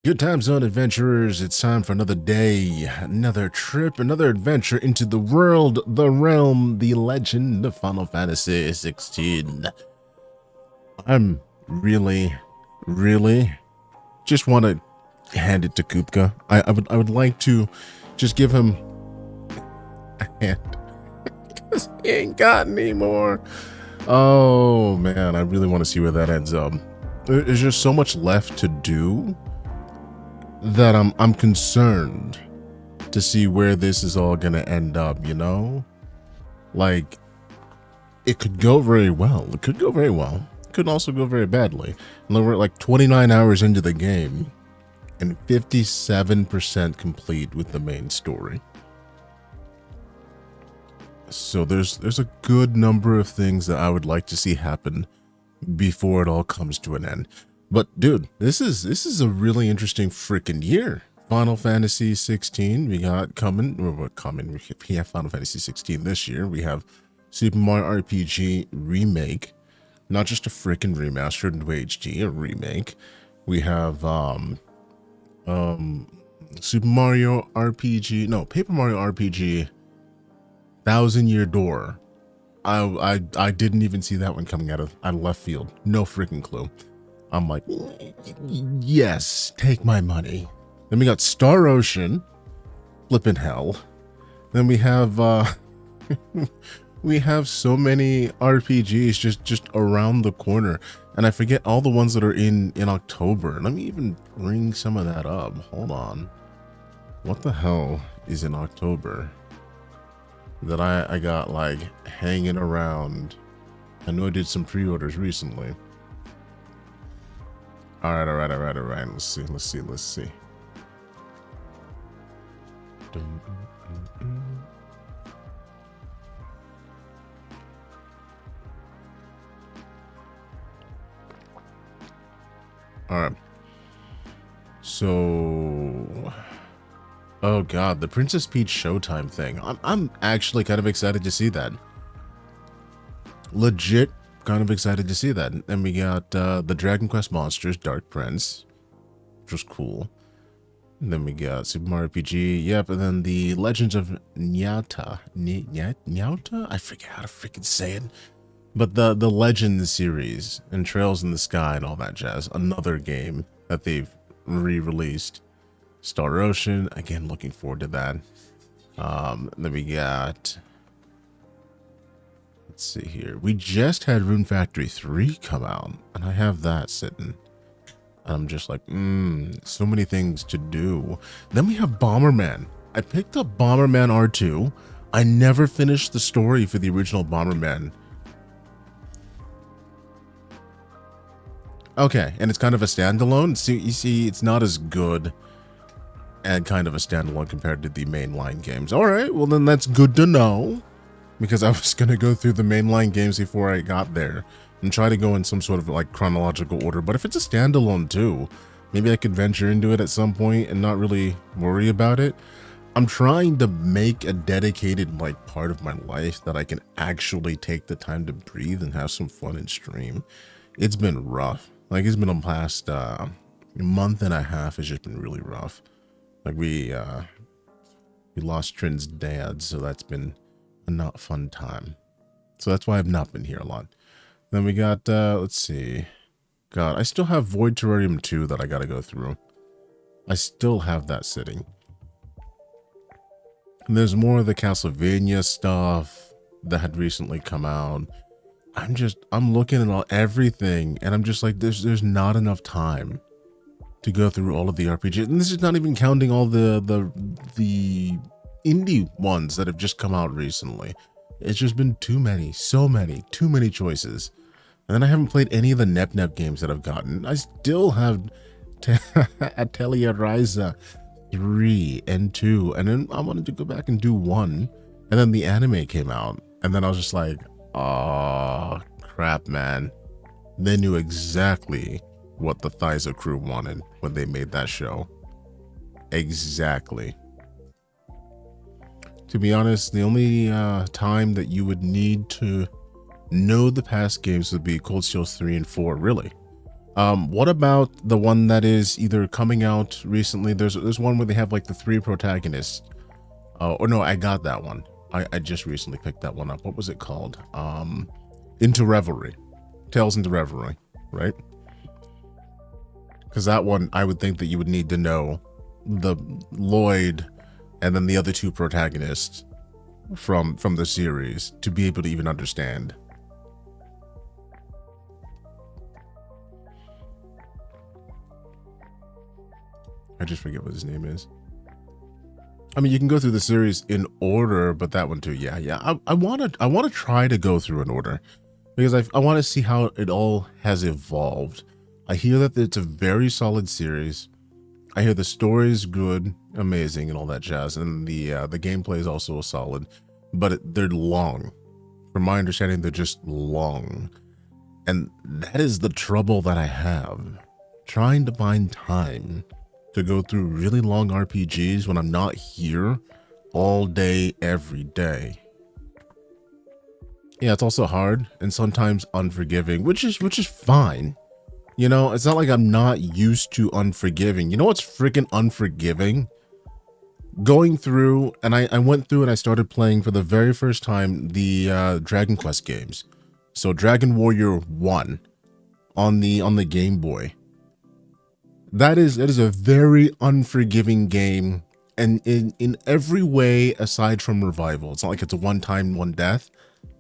Good time zone adventurers, it's time for another day, another trip, another adventure into the world, the realm, the legend of Final Fantasy XVI. I'm really just want to hand it to Kupka. I would like to just give him a hand because he ain't got any more. Oh man, I really want to see where that ends up. There's just so much left to do that I'm concerned to see where this is all gonna end up, you know? Like, it could go very well. It could go very well. It could also go very badly. And we're like 29 hours into the game and 57% complete with the main story. So there's a good number of things that I would like to see happen before it all comes to an end. But dude, this is a really interesting freaking year. Final Fantasy 16 we got coming. We have Final Fantasy 16 this year. We have Super Mario RPG remake, not just a freaking remastered into HD, a remake. We have Super Mario RPG, no, Paper Mario RPG 1000-Year Door. I didn't even see that one coming out of left field. No freaking clue. I'm like, yes, take my money. Then we got Star Ocean, flippin' hell. Then we have we have so many RPGs just around the corner, and I forget all the ones that are in October. Let me even bring some of that up. Hold on. What the hell is in October that I got like hanging around? I know I did some pre-orders recently. All right. Let's see. All right. So, oh god, the Princess Peach Showtime thing. I'm actually kind of excited to see that. Legit. Kind of excited to see that. And we got the Dragon Quest Monsters Dark Prince, which was cool. And then we got Super Mario RPG, yep, and then the Legends of Nyata. Nyata? I forget how to freaking say it. But the Legends series and Trails in the Sky and all that jazz. Another game that they've re-released. Star Ocean, again, looking forward to that. Then we got, let's see here. We just had Rune Factory 3 come out, and I have that sitting. I'm just like, so many things to do. Then we have Bomberman. I picked up Bomberman R2. I never finished the story for the original Bomberman. Okay, and it's kind of a standalone. So you see, it's not as good and kind of a standalone compared to the mainline games. All right, well then that's good to know, because I was going to go through the mainline games before I got there and try to go in some sort of like chronological order. But if it's a standalone too, maybe I could venture into it at some point and not really worry about it. I'm trying to make a dedicated like part of my life that I can actually take the time to breathe and have some fun and stream. It's been rough. Like, it's been the past month and a half has just been really rough. Like, we lost Trin's dad, so that's been a not fun time. So that's why I've not been here a lot. Then we got, let's see. God, I still have Void Terrarium 2 that I gotta go through. I still have that sitting. And there's more of the Castlevania stuff that had recently come out. I'm looking at everything, and I'm just like, there's not enough time to go through all of the RPGs. And this is not even counting all the indie ones that have just come out recently. It's just been too many choices. And then I haven't played any of the Nep games that I've gotten. I still have Atelier Ryza 3 and 2, and then I wanted to go back and do 1, and then the anime came out, and then I was just like, oh crap, man. They knew exactly what the Thysa crew wanted when they made that show. Exactly. To be honest, the only time that you would need to know the past games would be Cold Steel 3 and 4, really. What about the one that is either coming out recently? There's one where they have like the 3 protagonists. Or no, I got that one. I just recently picked that one up. What was it called? Into Revelry. Tales into Revelry, right? Because that one, I would think that you would need to know the Lloyd and then the other 2 protagonists from the series to be able to even understand. I just forget what his name is. I mean, you can go through the series in order, but that one too, yeah. I want to try to go through in order because I want to see how it all has evolved. I hear that it's a very solid series. I hear the story is good, amazing, and all that jazz, and the gameplay is also solid, but they're long. From my understanding, they're just long, and that is the trouble that I have, trying to find time to go through really long RPGs when I'm not here all day, every day. Yeah, it's also hard and sometimes unforgiving, which is fine. You know, it's not like I'm not used to unforgiving. You know what's freaking unforgiving? Going through, and I went through and I started playing for the very first time the Dragon Quest games. So Dragon Warrior 1 on the Game Boy. That is a very unforgiving game, and in every way aside from revival. It's not like it's a one time, one death,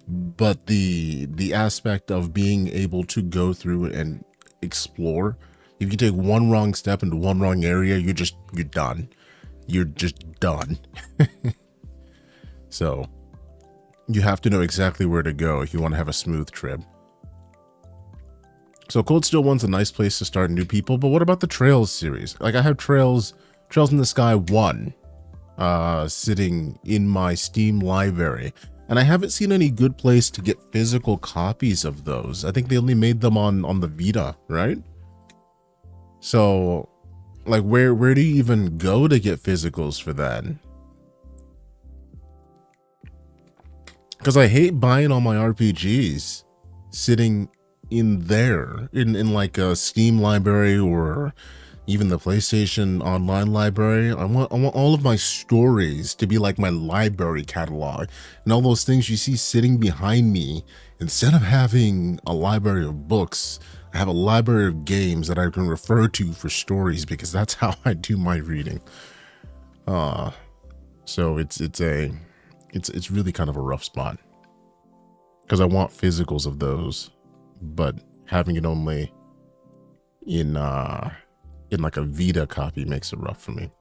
but the aspect of being able to go through and explore. If you take one wrong step into one wrong area, you're done. You're just done. So you have to know exactly where to go if you want to have a smooth trip. So Cold Steel 1's a nice place to start new people, but what about the Trails series? Like I have Trails in the Sky 1 sitting in my Steam library, and I haven't seen any good place to get physical copies of those. I think they only made them on the Vita, right? So like where do you even go to get physicals for that? Because I hate buying all my RPGs sitting in there in like a Steam library or even the PlayStation online library. I want all of my stories to be like my library catalog and all those things you see sitting behind me. Instead of having a library of books, I have a library of games that I can refer to for stories because that's how I do my reading. So it's really kind of a rough spot because I want physicals of those, but having it only in like a Vita copy makes it rough for me.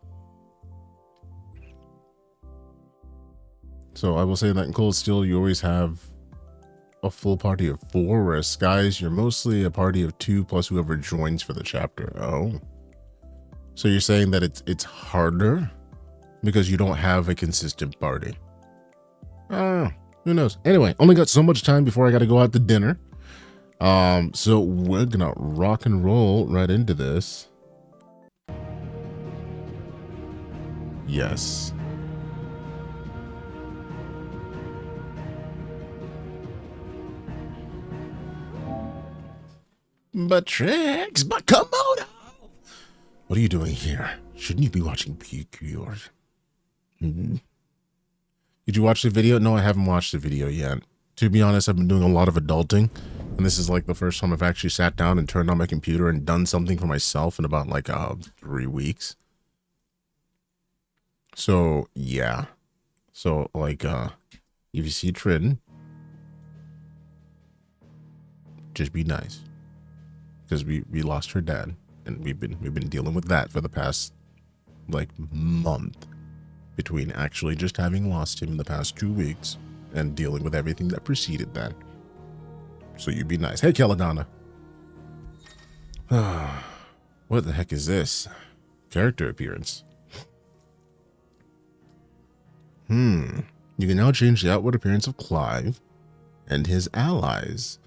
So I will say that in Cold Steel you always have a full party of 4, whereas Skies you're mostly a party of 2 plus whoever joins for the chapter. Oh, so you're saying that it's harder because you don't have a consistent party. Who knows? Anyway, only got so much time before I got to go out to dinner. So we're gonna rock and roll right into this. Yes. BagOTrix, Komodo. What are you doing here? Shouldn't you be watching PQRs? Did you watch the video? No, I haven't watched the video yet. To be honest, I've been doing a lot of adulting, and this is like the first time I've actually sat down and turned on my computer and done something for myself in about like 3 weeks. So yeah. So like if you see Trin, just be nice. Because we lost her dad, and we've been dealing with that for the past like month, between actually just having lost him in the past 2 weeks and dealing with everything that preceded that. So you be nice. Hey, Caladonna. What the heck is this? Character appearance. You can now change the outward appearance of Clive and his allies.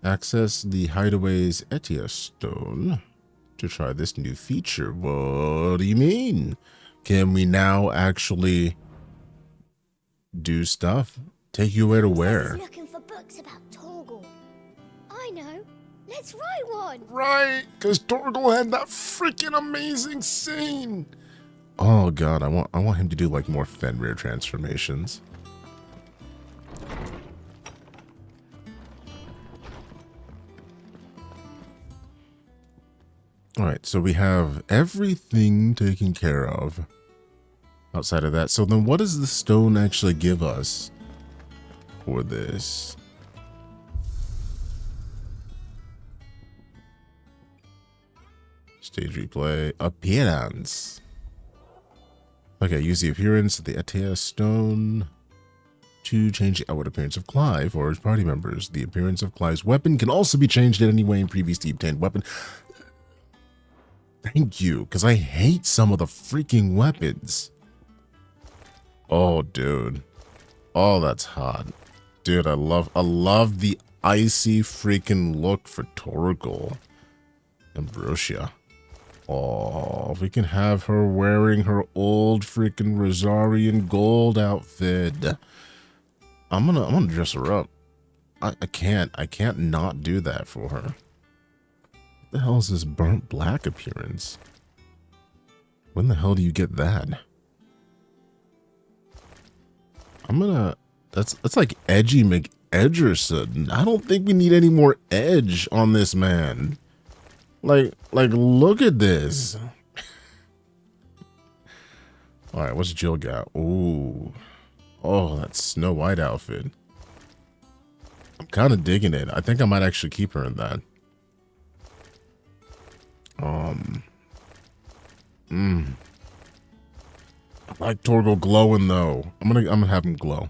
Access the Hideaway's Aether Stone to try this new feature. What do you mean? Can we now actually do stuff? Take you away to where? He's looking for books about Torgal. I know. Let's write one. Right, because Torgal had that freaking amazing scene. Oh god, I want him to do like more Fenrir transformations. All right, so we have everything taken care of outside of that. So then what does the stone actually give us for this? Stage replay. Appearance. Okay, use the appearance of the aether stone to change the outward appearance of Clive or his party members. The appearance of Clive's weapon can also be changed in any way in previously obtained weapon. Thank you, because I hate some of the freaking weapons. Oh, dude. Oh, that's hot. Dude, I love the icy freaking look for Torgal. Ambrosia. Oh, we can have her wearing her old freaking Rosarian gold outfit. I'm gonna dress her up. I can't not do that for her. What the hell is this burnt black appearance? When the hell do you get that? That's like Edgy McEdgerson. I don't think we need any more edge on this man. Like look at this. All right, what's Jill got? Ooh. Oh, that Snow White outfit. I'm kind of digging it. I think I might actually keep her in that. I like Torgal glowing though. I'm gonna have him glow.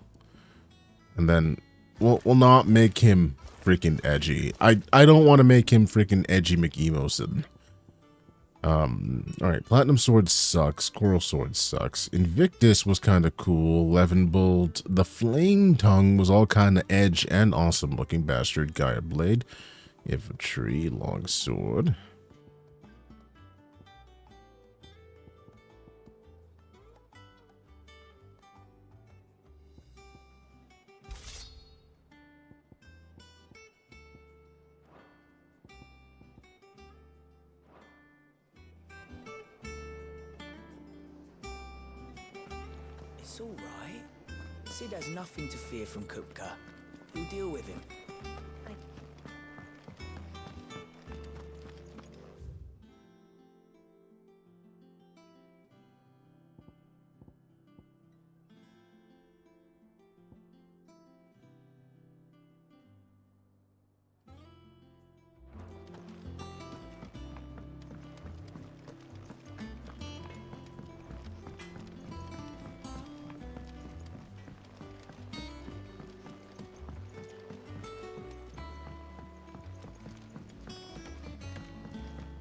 And then we'll not make him freaking edgy. I don't want to make him freaking edgy McEmoson. Alright, Platinum Sword sucks. Coral Sword sucks. Invictus was kind of cool. Leavenbolt. The Flame Tongue was all kind of edge and awesome looking bastard. Gaia Blade. Infantry. Long Sword. It's all right. Sid has nothing to fear from Kupka. We'll deal with him.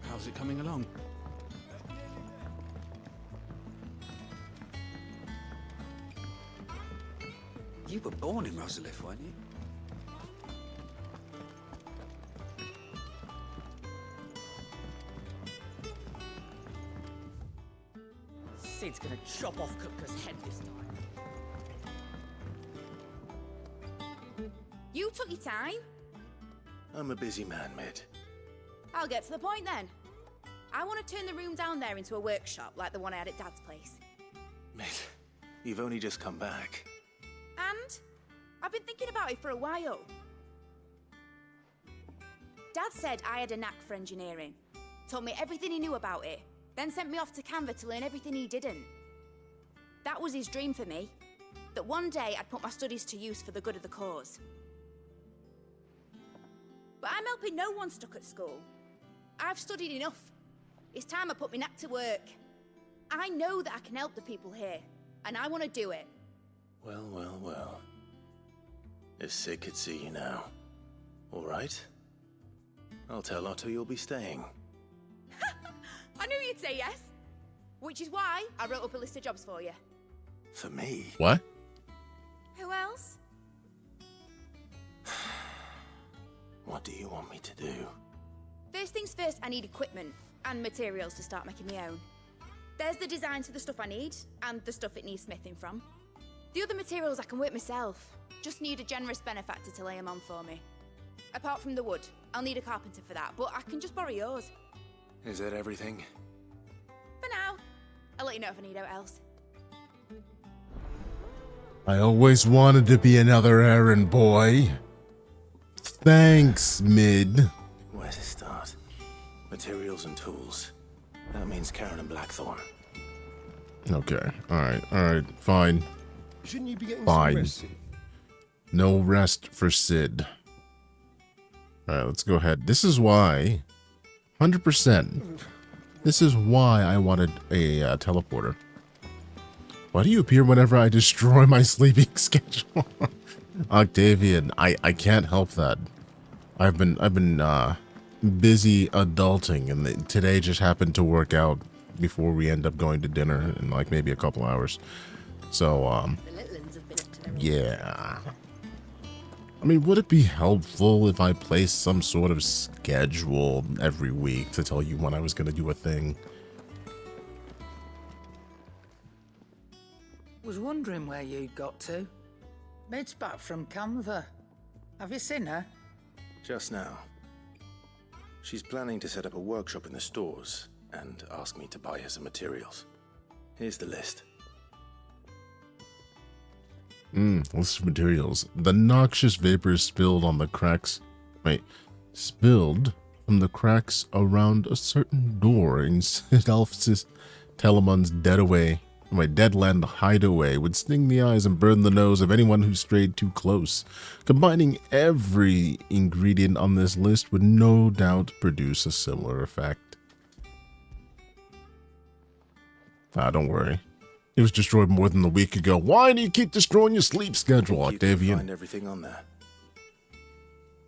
How's it coming along? You were born in Rosalith, weren't you? Sid's gonna chop off Kupka's head this time. You took your time. I'm a busy man, Mid. I'll get to the point then. I want to turn the room down there into a workshop like the one I had at Dad's place. Mid, you've only just come back. And I've been thinking about it for a while. Dad said I had a knack for engineering. Told me everything he knew about it. Then sent me off to Canva to learn everything he didn't. That was his dream for me. That one day I'd put my studies to use for the good of the cause. But I'm helping no one stuck at school. I've studied enough. It's time I put my knack to work. I know that I can help the people here, and I want to do it. Well, well, well. If Sid could see you now. All right? I'll tell Otto you'll be staying. I knew you'd say yes. Which is why I wrote up a list of jobs for you. For me? What? Who else? What do you want me to do? First things first, I need equipment and materials to start making my own. There's the designs for the stuff I need, and the stuff it needs smithing from. The other materials I can work myself. Just need a generous benefactor to lay them on for me. Apart from the wood, I'll need a carpenter for that, but I can just borrow yours. Is that everything? For now. I'll let you know if I need out else. I always wanted to be another errand boy. Thanks, Mid. Where to start? Materials and tools. That means Karen and Blackthorn. Okay, alright, fine. Shouldn't you be getting Fine. some rest soon? No rest for Sid. Alright, let's go ahead. This is why, 100%, this is why I wanted a teleporter. Why do you appear whenever I destroy my sleeping schedule? Octavian, I can't help that. I've been busy adulting, and today just happened to work out before we end up going to dinner in like maybe a couple hours. So The Litlands have been up to their yeah. I mean, would it be helpful if I placed some sort of schedule every week to tell you when I was going to do a thing? Was wondering where you got to. Mid's back from Canva. Have you seen her? Just now. She's planning to set up a workshop in the stores and ask me to buy her some materials. Here's the list. List of materials. The noxious vapors spilled on the cracks. Wait, spilled from the cracks around a certain door in Sidalph's Telemon's deadland hideaway would sting the eyes and burn the nose of anyone who strayed too close. Combining every ingredient on this list would no doubt produce a similar effect. Don't worry. It was destroyed more than a week ago. Why do you keep destroying your sleep schedule, You can Octavian? find everything on there.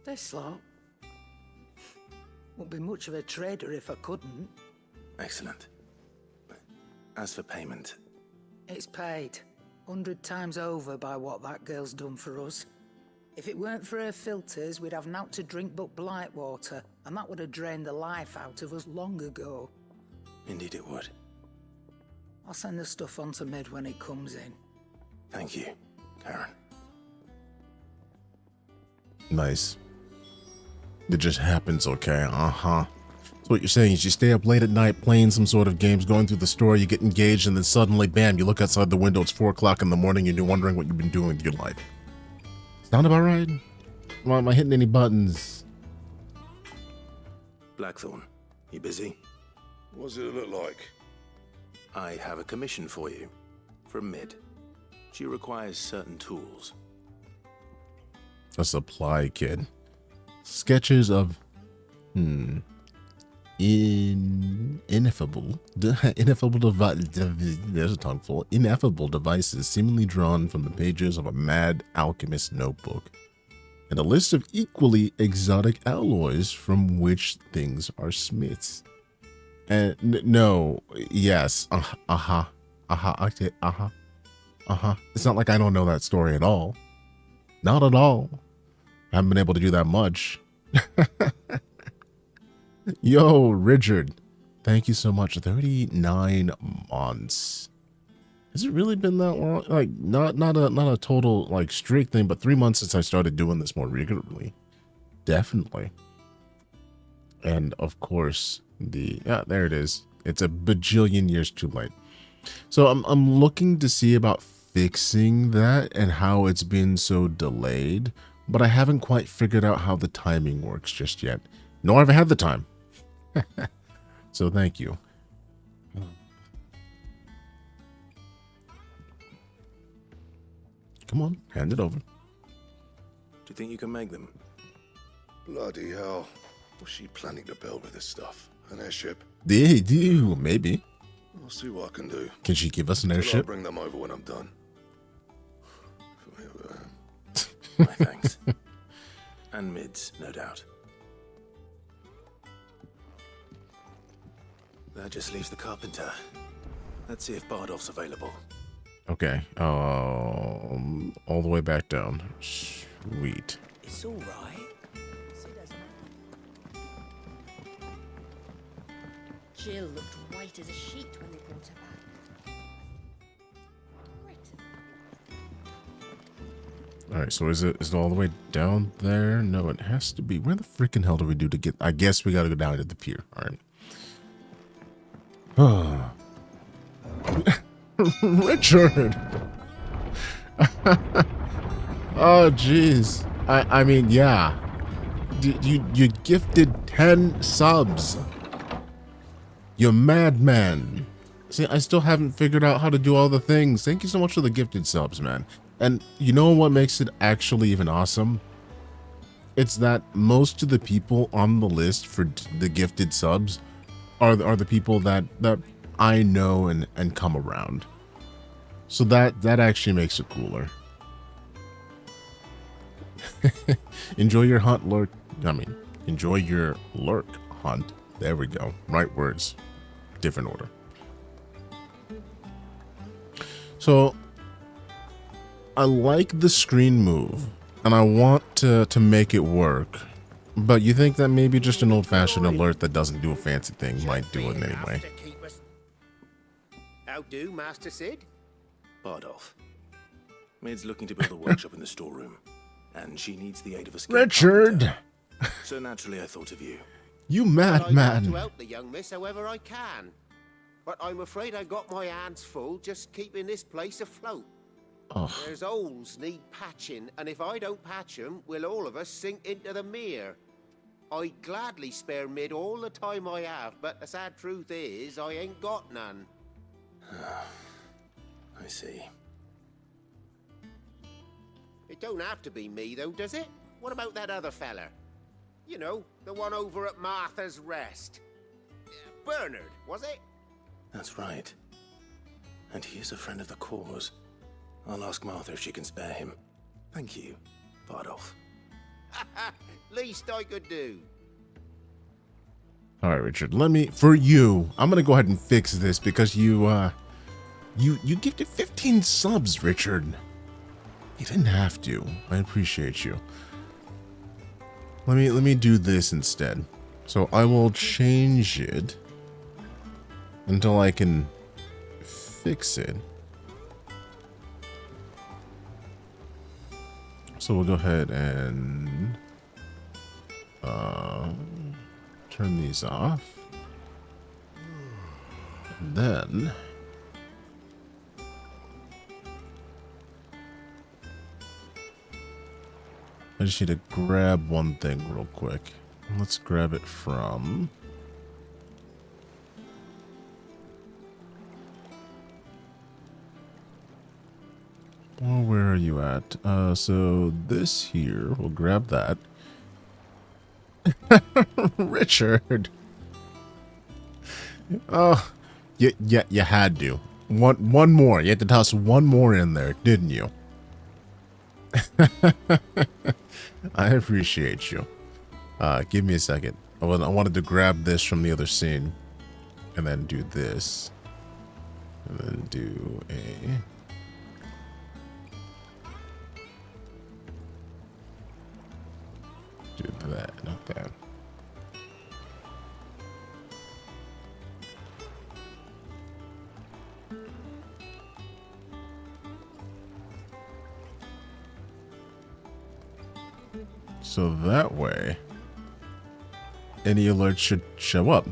This lot. Wouldn't be much of a trader if I couldn't. Excellent. As for payment, It's paid 100 times over by what that girl's done for us. If it weren't for her filters, we'd have naught to drink but blight water, and that would have drained the life out of us long ago. indeed it would. I'll send the stuff on to Mid when he comes in. Thank you, Karen. Nice. It just happens, okay? So what you're saying is you stay up late at night playing some sort of games, going through the store, you get engaged, and then suddenly, bam, you look outside the window, it's 4 o'clock in the morning, and you're wondering what you've been doing with your life. Sound about right? Well, am I hitting any buttons? Blackthorn, you busy? What does it look like? I have a commission for you. From Mid. She requires certain tools. A supply kit. Sketches of ineffable there's a tongue full. Ineffable devices seemingly drawn from the pages of a mad alchemist notebook. And a list of equally exotic alloys from which things are smiths. And no, yes, It's not like I don't know that story at all. Not at all. I haven't been able to do that much. Yo, Richard, thank you so much. 39 months. Has it really been that long? Like, not a total like strict thing, but 3 months since I started doing this more regularly. Definitely. And of course, there it is. It's a bajillion years too late. So I'm looking to see about fixing that and how it's been so delayed, but I haven't quite figured out how the timing works just yet. Nor have I had the time. So thank you. Come on, hand it over. Do you think you can make them? Bloody hell. What's she planning to build with this stuff? An airship? They do, maybe. I'll see what I can do. Can she give us an I'll airship? bring them over when I'm done. My thanks. And Mid's, no doubt. That just leaves the carpenter. Let's see if Bardolph's available. Okay. All the way back down. Sweet. It's all right. See, there's Jill looked white as a sheet when they brought her back. Alright, so is it all the way down there? No, it has to be. Where the freaking hell do we do to get... I guess we gotta go down to the pier. Alright. Richard! Oh, jeez. I mean, yeah. You gifted 10 subs. You madman. See, I still haven't figured out how to do all the things. Thank you so much for the gifted subs, man. And you know what makes it actually even awesome? It's that most of the people on the list for the gifted subs are the people that I know and come around. So that actually makes it cooler. Enjoy your hunt, lurk. I mean, enjoy your lurk hunt. There we go. Right words. Different order. So I like the screen move, and I want to make it work, but you think that maybe just an old-fashioned alert that doesn't do a fancy thing might do it anyway. How do, Master Sid? Bardolph. Maid's looking to build a workshop in the storeroom, and she needs the aid of a skilled Richard! carpenter. So naturally I thought of you. You I'd like madman! to help the young miss however I can. But I'm afraid I got my hands full just keeping this place afloat. Oh, There's holes need patching, and if I don't patch them, will all of us sink into the mere. I'd gladly spare Mid all the time I have, but the sad truth is, I ain't got none. I see. It don't have to be me, though, does it? What about that other fella? You know, the one over at Martha's Rest. Bernard, was it? That's right. And he is a friend of the cause. I'll ask Martha if she can spare him. Thank you, Bardolph. Least I could do. all right, Richard. Let me for you. I'm gonna go ahead and fix this because you gifted 15 subs, Richard. You didn't have to. I appreciate you. Let me do this instead. So I will change it until I can fix it. So we'll go ahead and turn these off. And then I just need to grab one thing real quick. Let's grab it from... Oh, where are you at? So this here, we'll grab that. Richard. Oh, you had to. One more. You had to toss one more in there, didn't you? I appreciate you. Give me a second. I wanted to grab this from the other scene, and then do this, and then do a. Do that, not that. So that way, any alerts should show up.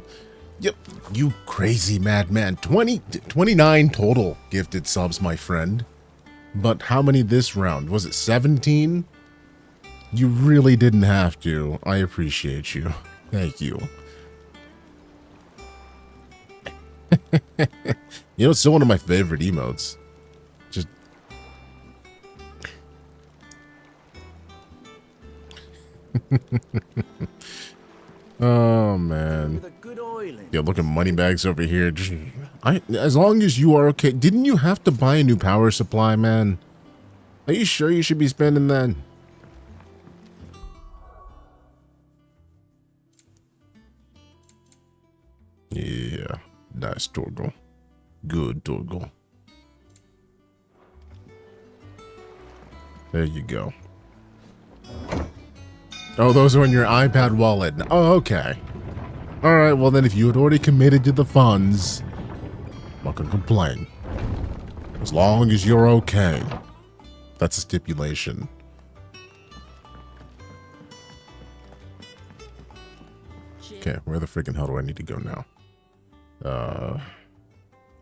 Yep, you crazy madman. 29 total gifted subs, my friend. But how many this round? Was it 17? You really didn't have to. I appreciate you. Thank you. You know, it's still one of my favorite emotes. Just... Oh, man. Yeah, look at Moneybags over here. Just, as long as you are okay. Didn't you have to buy a new power supply, man? Are you sure you should be spending that? Yeah, nice, Torgal. Good, Torgal. There you go. Oh, those are in your iPad wallet. Oh, okay. All right, well then if you had already committed to the funds, I'm not gonna complain. As long as you're okay. That's a stipulation. Okay, where the freaking hell do I need to go now?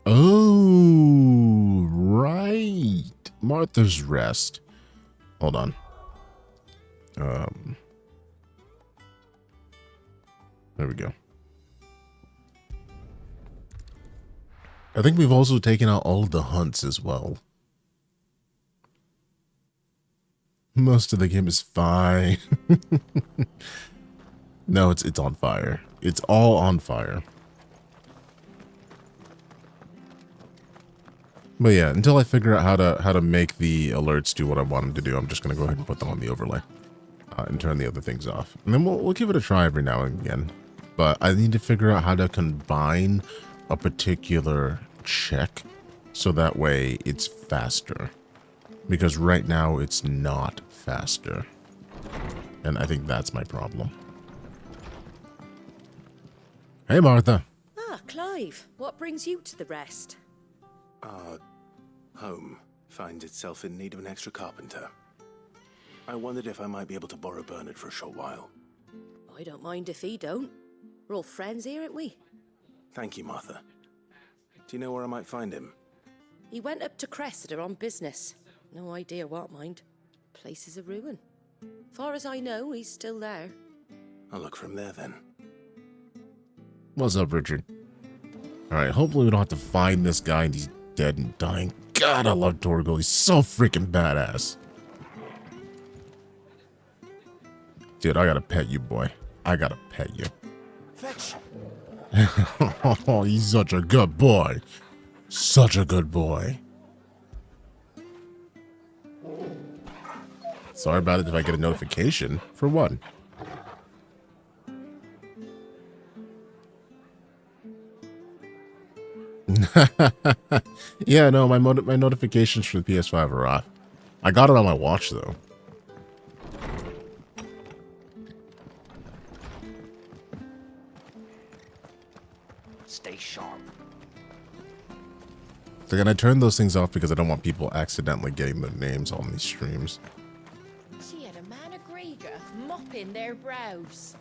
Oh, right. Martha's Rest. Hold on. There we go. I think we've also taken out all of the hunts as well. Most of the game is fine. No, it's on fire. It's all on fire. But yeah, until I figure out how to make the alerts do what I want them to do, I'm just gonna go ahead and put them on the overlay and turn the other things off, and then we'll give it a try every now and again. But I need to figure out how to combine a particular check so that way it's faster, because right now it's not faster, and I think that's my problem. Hey, Martha. Ah, Clive, what brings you to the rest? Home finds itself in need of an extra carpenter. I wondered if I might be able to borrow Bernard for a short while. I don't mind if he don't. We're all friends here, aren't we? Thank you, Martha. Do you know where I might find him? He went up to Cressida on business. No idea what, mind. Place is a ruin. Far as I know, he's still there. I'll look for him there then. What's up, Richard? Alright, hopefully we don't have to find this guy and he's dead and dying. God, I love Torgal. He's so freaking badass. Dude, I gotta pet you, boy. I gotta pet you. Fetch! Oh, he's such a good boy. Such a good boy. Sorry about it if I get a notification. For what? Yeah, no, my notifications for the PS5 are off. I got it on my watch, though. Stay sharp. So again, I turned those things off because I don't want people accidentally getting their names on these streams. She had a man of Grega mopping their brows.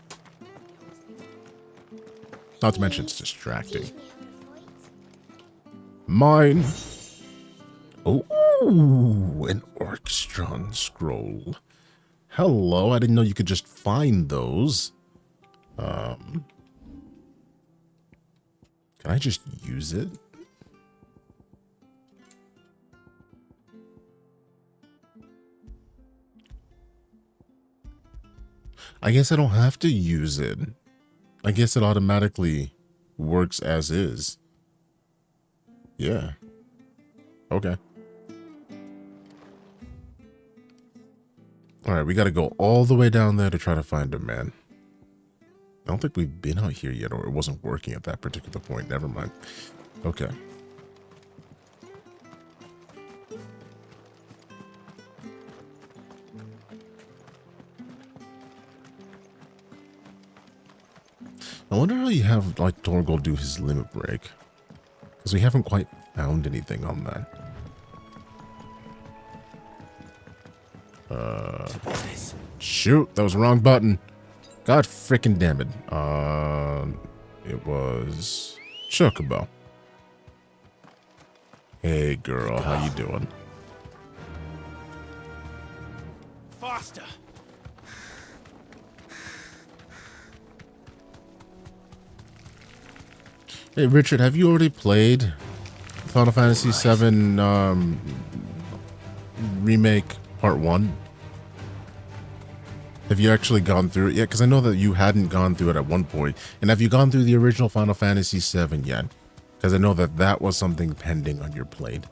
Not to mention it's distracting. Mine. Oh, an Orchestron scroll. Hello, I didn't know you could just find those. Can I just use it? I guess I don't have to use it. I guess it automatically works as is. Yeah. Okay. Alright, we gotta go all the way down there to try to find him, man. I don't think we've been out here yet, or it wasn't working at that particular point. Never mind. Okay. I wonder how you have, like, Torgal do his limit break. Because we haven't quite found anything on that. Shoot, that was the wrong button. God freaking damn it. It was Chocobo. Hey girl, how you doing? Faster! Hey Richard, have you already played Final Fantasy VII Remake Part 1? Have you actually gone through it yet? Because I know that you hadn't gone through it at one point. And have you gone through the original Final Fantasy VII yet? Because I know that that was something pending on your plate.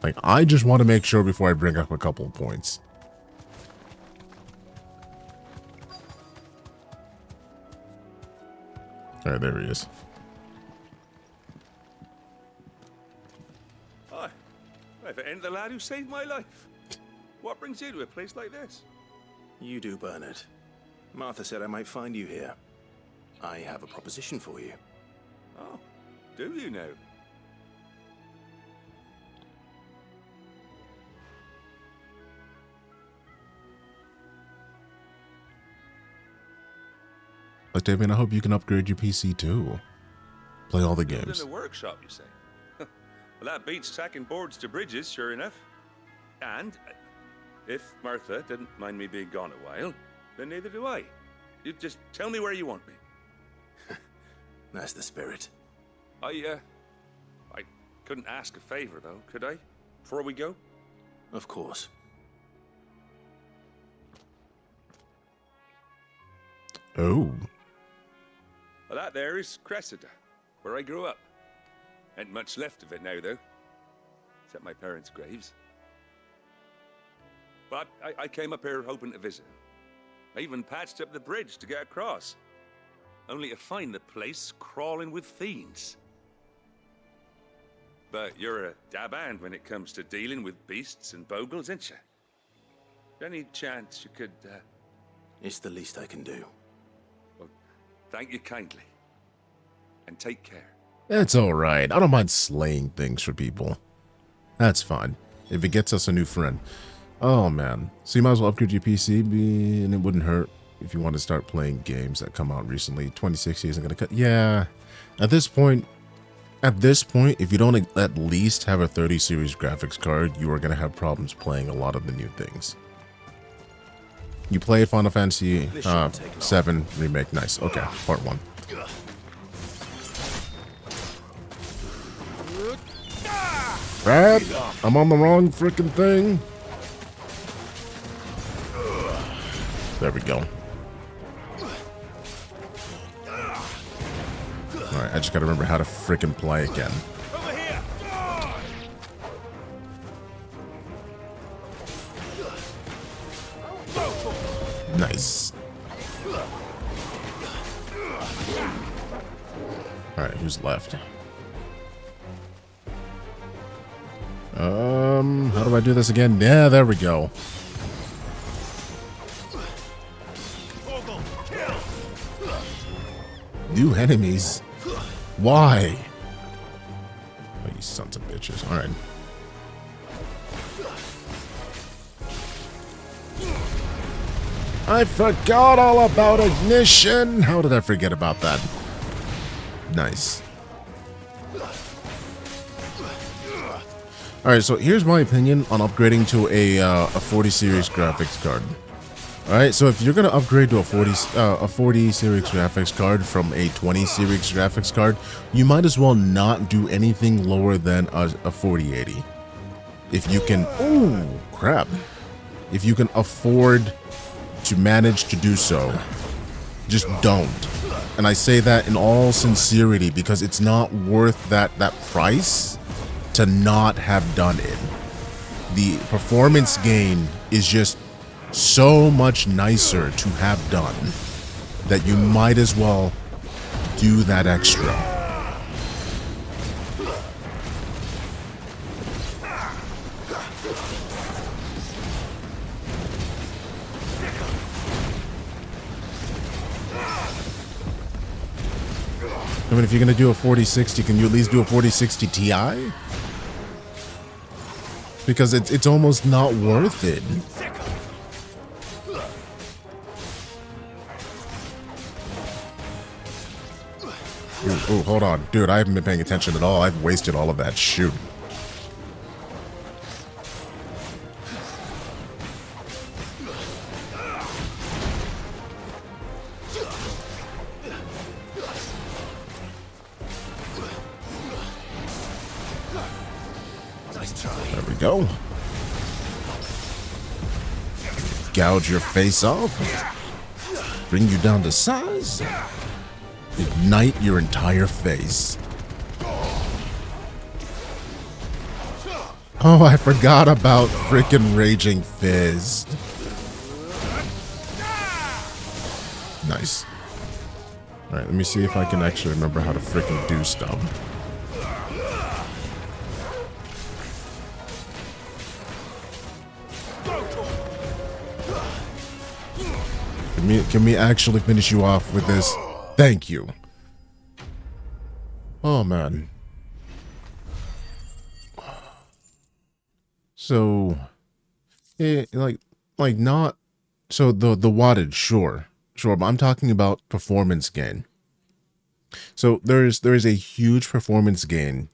Like, I just want to make sure before I bring up a couple of points. Alright, there he is. Hi. If it ain't the lad who saved my life. What brings you to a place like this? You do, Bernard. Martha said I might find you here. I have a proposition for you. Oh, do you now? Octavian, I hope you can upgrade your PC too. Play all the In games. the workshop, you say? Well, that beats tacking boards to bridges, sure enough. And if Martha didn't mind me being gone a while, then neither do I. You just tell me where you want me. That's the spirit. I couldn't ask a favor, though, could I? Before we go? Of course. Oh. Well, that there is Cressida, where I grew up. Ain't much left of it now, though. Except my parents' graves. But I came up here hoping to visit. I even patched up the bridge to get across. Only to find the place crawling with fiends. But you're a dab hand when it comes to dealing with beasts and bogles, ain't you? Any chance you could, It's the least I can do. Well, thank you kindly. And take care. It's alright. I don't mind slaying things for people. That's fine. If it gets us a new friend. Oh, man. So you might as well upgrade your PC, and it wouldn't hurt if you want to start playing games that come out recently. 2060 isn't going to cut. Yeah. At this point, if you don't at least have a 30 series graphics card, you are going to have problems playing a lot of the new things. You play Final Fantasy 7 Remake. Nice. Okay, part 1. Brad, I'm on the wrong freaking thing. There we go. Alright, I just gotta remember how to freaking play again. Nice. Alright, who's left? How do I do this again? Yeah, there we go. New enemies? Why? Oh, you sons of bitches. Alright. I forgot all about ignition. How did I forget about that? Nice. Alright, so here's my opinion on upgrading to a 40 series graphics card. Alright, so if you're going to upgrade to a 40 series graphics card from a 20 series graphics card, you might as well not do anything lower than a 4080. If you can... Ooh, crap. If you can afford to manage to do so, just don't. And I say that in all sincerity because it's not worth that price to not have done it. The performance gain is just so much nicer to have done that you might as well do that extra. I mean, if you're going to do a 4060, can you at least do a 4060 Ti? Because it's almost not worth it. Ooh, hold on. Dude, I haven't been paying attention at all. I've wasted all of that. Shoot. There we go. Gouge your face off. Bring you down to size. Ignite your entire face. Oh, I forgot about frickin' Raging Fist. Nice. Alright, let me see if I can actually remember how to frickin' do stuff. Can we actually finish you off with this? Thank you. Oh, man. So, like not. So the wattage, sure, Sure, but I'm talking about performance gain. So there is a huge performance gain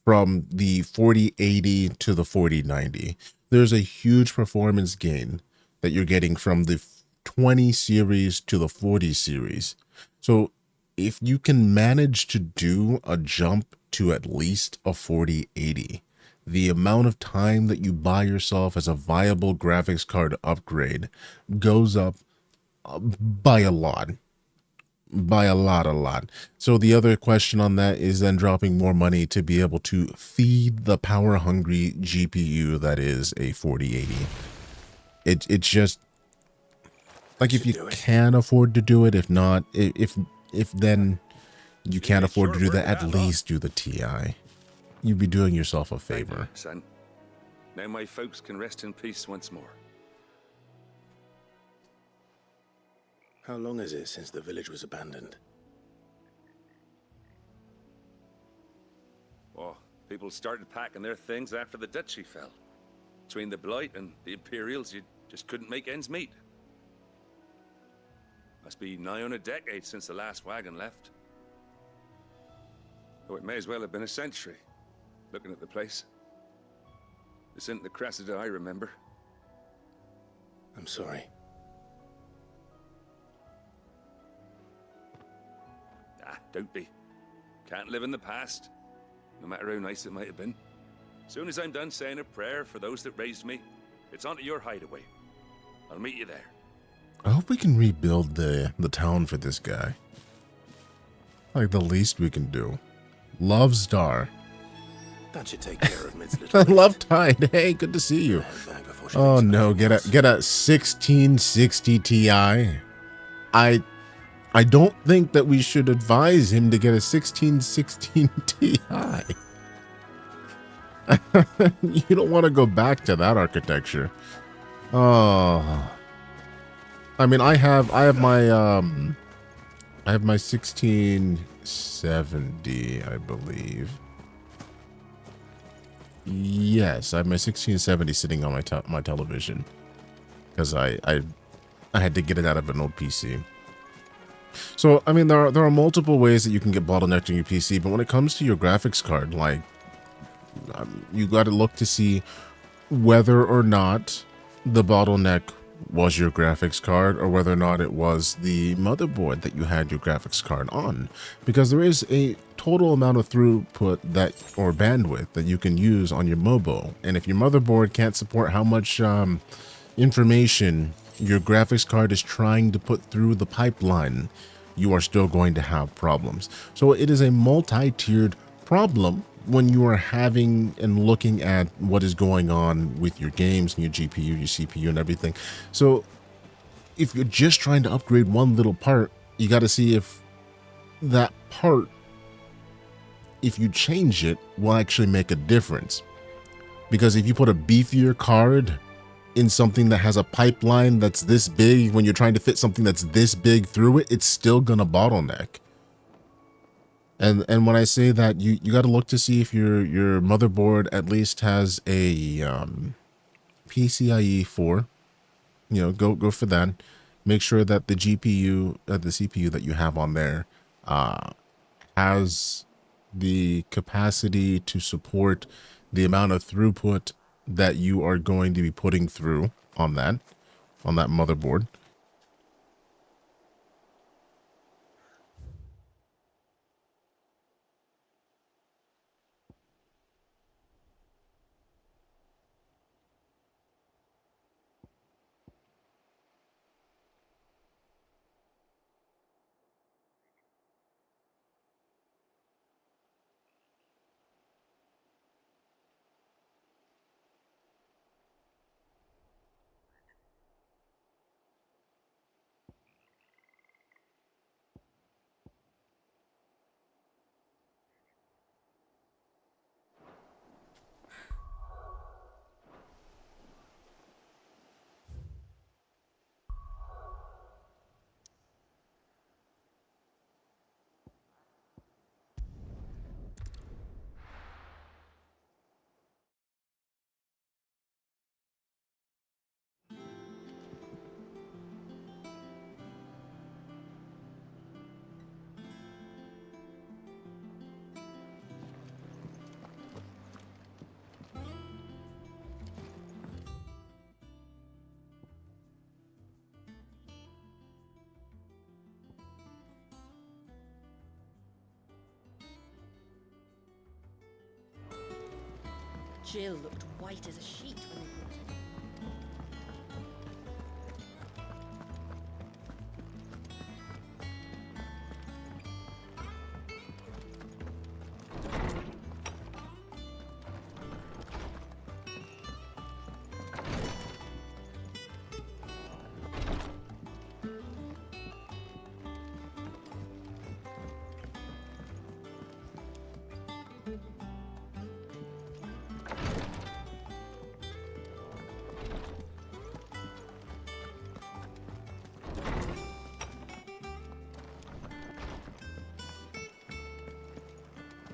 from the 4080 to the 4090. There's a huge performance gain that you're getting from the 20 series to the 40 series. So if you can manage to do a jump to at least a 4080, the amount of time that you buy yourself as a viable graphics card upgrade goes up by a lot. By a lot. So the other question on that is then dropping more money to be able to feed the power hungry GPU that is a 4080. It's just like, if you can afford to do it, if not, if then you can't afford to do that, at least do the TI. You'd be doing yourself a favor. Son, now my folks can rest in peace once more. How long is it since the village was abandoned? Oh, people started packing their things after the duchy fell. Between the Blight and the Imperials, you just couldn't make ends meet. Must be nigh on a decade since the last wagon left. Oh, it may as well have been a century, looking at the place. This isn't the Cressida I remember. I'm sorry. Ah, don't be. Can't live in the past, no matter how nice it might have been. Soon as I'm done saying a prayer for those that raised me, it's on to your hideaway. I'll meet you there. I hope we can rebuild the town for this guy. Like, the least we can do. Love Star. That should take care of Mid's I little love Tide. Hey, good to see you. Oh no, get a 1660 Ti. I don't think that we should advise him to get a 1616 Ti. You don't want to go back to that architecture. Oh, I mean, I have my 1670, I believe. Yes, I have my 1670 sitting on my television because I had to get it out of an old PC. So I mean, there are multiple ways that you can get bottlenecked on your PC, but when it comes to your graphics card, like, you got to look to see whether or not the bottleneck was your graphics card or whether or not it was the motherboard that you had your graphics card on, because there is a total amount of throughput that, or bandwidth, that you can use on your mobile, and if your motherboard can't support how much information your graphics card is trying to put through the pipeline, you are still going to have problems. So it is a multi-tiered problem when you are having and looking at what is going on with your games and your GPU, your CPU, and everything. So if you're just trying to upgrade one little part, you got to see if that part, if you change it, will actually make a difference. Because if you put a beefier card in something that has a pipeline that's this big, when you're trying to fit something that's this big through it, it's still gonna bottleneck. And when I say that, you got to look to see if your motherboard at least has a PCIe 4. You know, go for that. Make sure that the GPU, the CPU that you have on there, has the capacity to support the amount of throughput that you are going to be putting through on that motherboard. Jill looked white as a sheet when they brought her.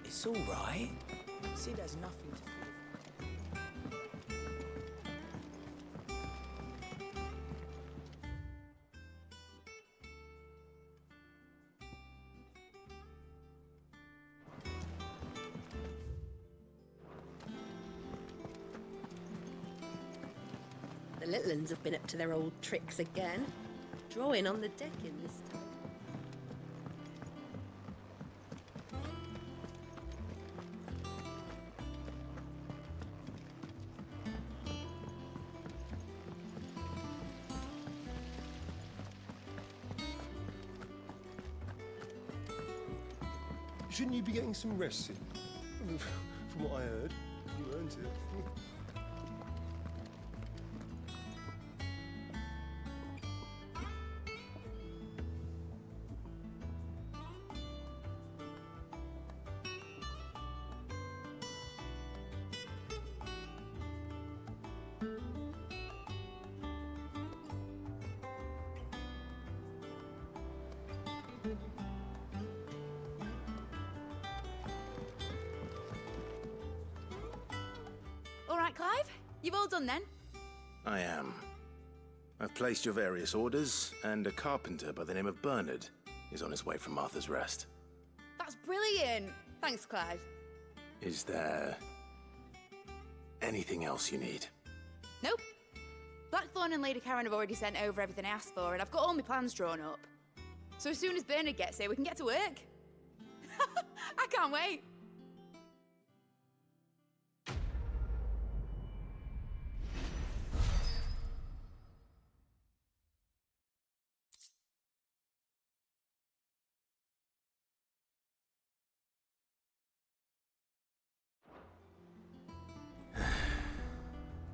It's all right. Sid has nothing to fear. The little uns have been up to their old tricks again. Drawing on the decking this time. Shouldn't you be getting some rest, Sid? From what I heard, you earned it. All right, Clive? You've all done then? I am. I've placed your various orders, and a carpenter by the name of Bernard is on his way from Arthur's Rest. That's brilliant. Thanks, Clive. Is there anything else you need? Nope. Blackthorn and Lady Karen have already sent over everything I asked for, and I've got all my plans drawn up. So as soon as Bernard gets here, we can get to work. I can't wait.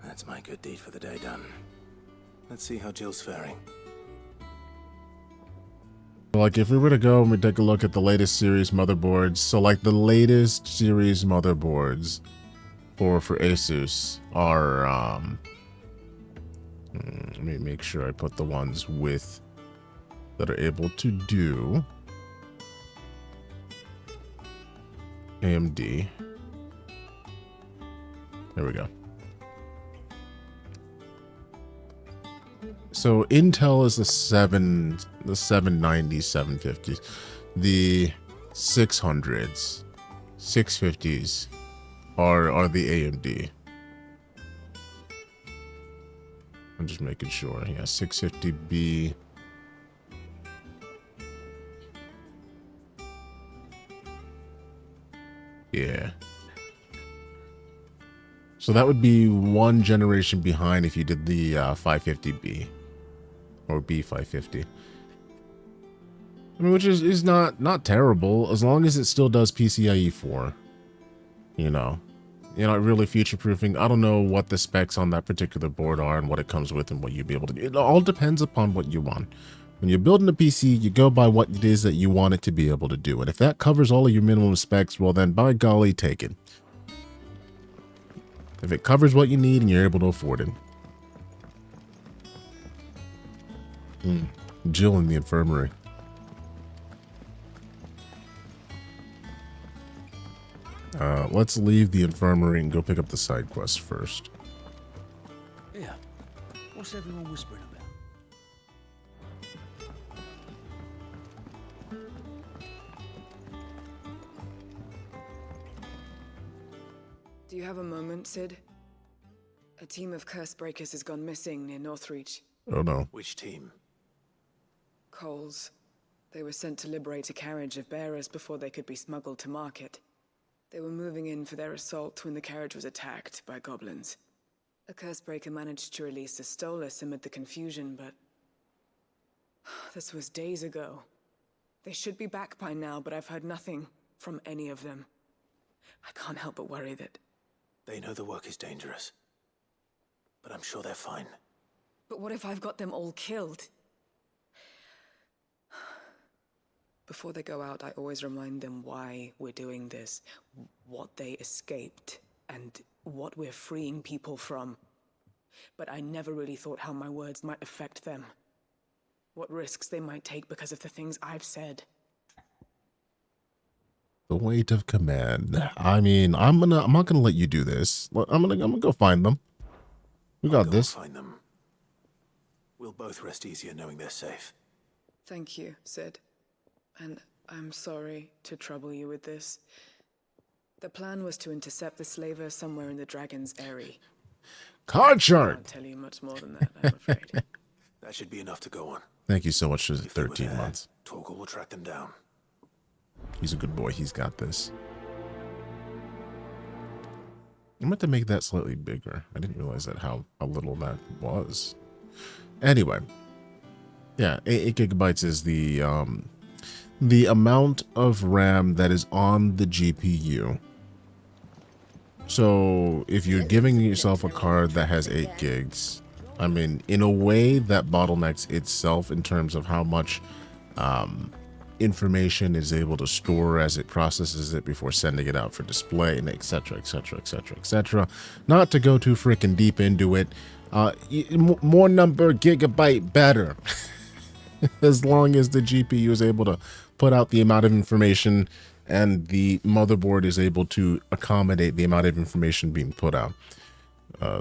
That's my good deed for the day done. Let's see how Jill's faring. Like, if we were to go and we take a look at the latest series motherboards, so like the latest series motherboards for Asus are, let me make sure I put the ones with that are able to do AMD. There we go. So Intel is the 790s, 750s. The 600s, 650s are the AMD. I'm just making sure. Yeah, 650B. Yeah. So that would be one generation behind if you did the 550B. Or B550. I mean, which is not terrible, as long as it still does PCIe 4. You know, really future-proofing. I don't know what the specs on that particular board are and what it comes with and what you'd be able to do. It all depends upon what you want. When you're building a PC, you go by what it is that you want it to be able to do. And if that covers all of your minimum specs, well then, by golly, take it. If it covers what you need and you're able to afford it. Jill in the infirmary. Let's leave the infirmary and go pick up the side quest first. Yeah. What's everyone whispering about? Do you have a moment, Sid? A team of curse breakers has gone missing near Northreach. Oh no. Which team? Coles. They were sent to liberate a carriage of bearers before they could be smuggled to market. They were moving in for their assault when the carriage was attacked by goblins. A Cursebreaker managed to release a Stolas amid the confusion, but this was days ago. They should be back by now, but I've heard nothing from any of them. I can't help but worry that... They know the work is dangerous, but I'm sure they're fine. But what if I've got them all killed? Before they go out, I always remind them why we're doing this, what they escaped, and what we're freeing people from. But I never really thought how my words might affect them. What risks they might take because of the things I've said. The weight of command. I mean, I'm not gonna let you do this. I'm gonna go find them. We got this. Find them. We'll both rest easier knowing they're safe. Thank you, Sid. And I'm sorry to trouble you with this. The plan was to intercept the slaver somewhere in the Dragon's Eyrie. Card shark! I can't tell you much more than that, I'm afraid. That should be enough to go on. Thank you so much for the 13 months. Torgal will track them down. He's a good boy. He's got this. I meant to make that slightly bigger. I didn't realize that how little that was. Anyway. Yeah, 8 gigabytes is the amount of RAM that is on the GPU. So if you're giving yourself a card that has 8 gigs, I mean, in a way that bottlenecks itself in terms of how much information is able to store as it processes it before sending it out for display, and etc, etc, etc, etc. Not to go too freaking deep into it, more number gigabyte better. As long as the GPU is able to put out the amount of information and the motherboard is able to accommodate the amount of information being put out.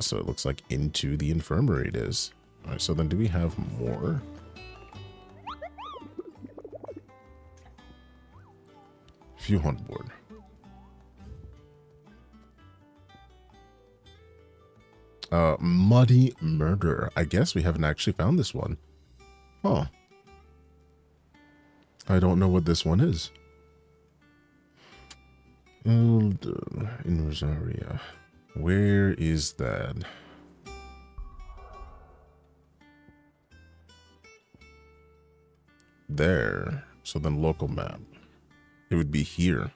So it looks like into the infirmary it is. All right, so then do we have more? Few on board. Muddy Murder. I guess we haven't actually found this one. Huh. I don't know what this one is. In Rosaria. Where is that? There. So then local map. It would be here.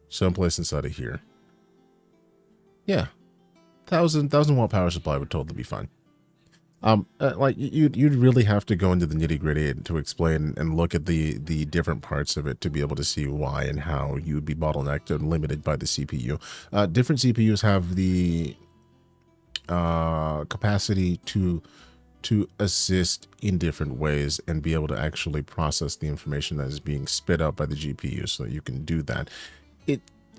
Someplace inside of here. Yeah. 1,000 watt power supply would totally be fine. Like you'd really have to go into the nitty gritty to explain and look at the different parts of it to be able to see why and how you would be bottlenecked and limited by the CPU. Different CPUs have the capacity to assist in different ways and be able to actually process the information that is being spit out by the GPU, so that you can do that.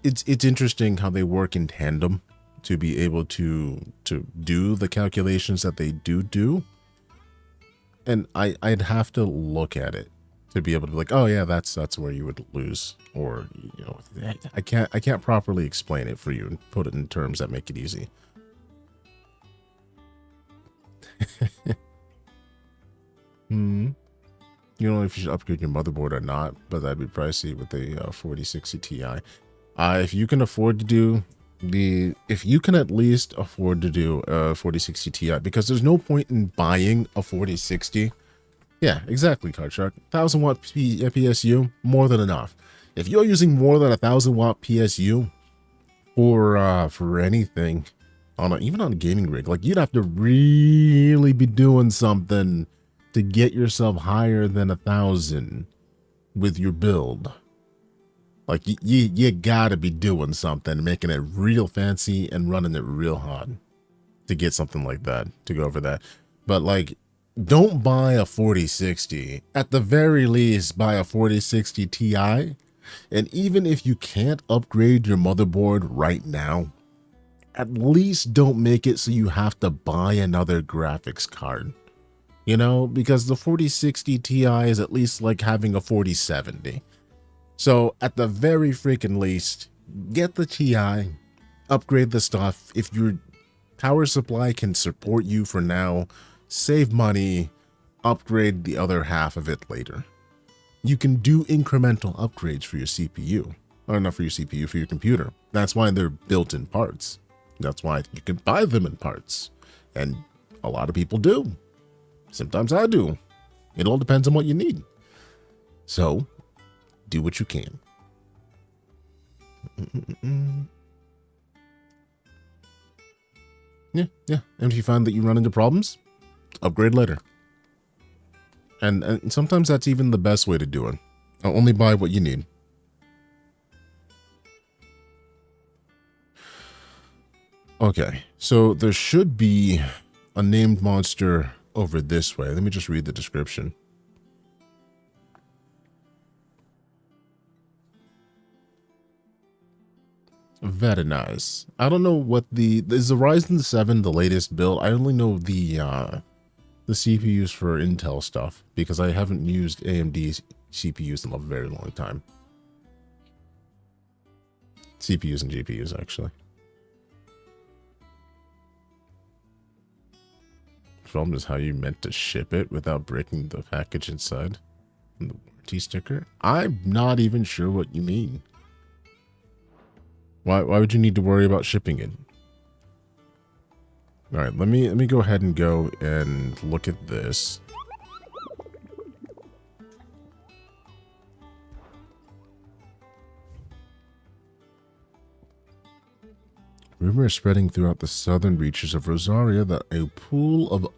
It's interesting how they work in tandem to be able to do the calculations that they do. And I'd have to look at it to be able to be like, oh yeah, that's where you would lose, or you know, I can't properly explain it for you and put it in terms that make it easy. You don't know if you should upgrade your motherboard or not, but that'd be pricey with the 4060 Ti. If you can afford to do if you can at least afford to do a 4060 Ti, because there's no point in buying a 4060. Yeah, exactly, Card Shark. 1,000 watt PSU, more than enough. If you're using more than 1,000 watt PSU for anything, even on a gaming rig, like you'd have to really be doing something to get yourself higher than 1,000 with your build. Like you gotta be doing something, making it real fancy and running it real hard to get something like that, to go over that. But like, don't buy a 4060. At the very least, buy a 4060 Ti. And even if you can't upgrade your motherboard right now, at least don't make it so you have to buy another graphics card. You know, because the 4060 Ti is at least like having a 4070. So at the very freaking least, get the Ti, upgrade the stuff. If your power supply can support you for now, save money, upgrade the other half of it later. You can do incremental upgrades for your CPU. or not for your CPU, for your computer. That's why they're built-in parts. That's why you can buy them in parts. And a lot of people do. Sometimes I do. It all depends on what you need. So, do what you can. Yeah. And if you find that you run into problems, upgrade later. And sometimes that's even the best way to do it. Only buy what you need. Okay, so there should be a named monster over this way. Let me just read the description. Very nice. I don't know what is the Ryzen 7 the latest build? I only know the CPUs for Intel stuff because I haven't used AMD CPUs in a very long time. CPUs and GPUs, actually. The problem is how you meant to ship it without breaking the package inside. And the warranty sticker? I'm not even sure what you mean. Why would you need to worry about shipping it? All right, let me go ahead and go and look at this. Rumor is spreading throughout the southern reaches of Rosaria that a pool of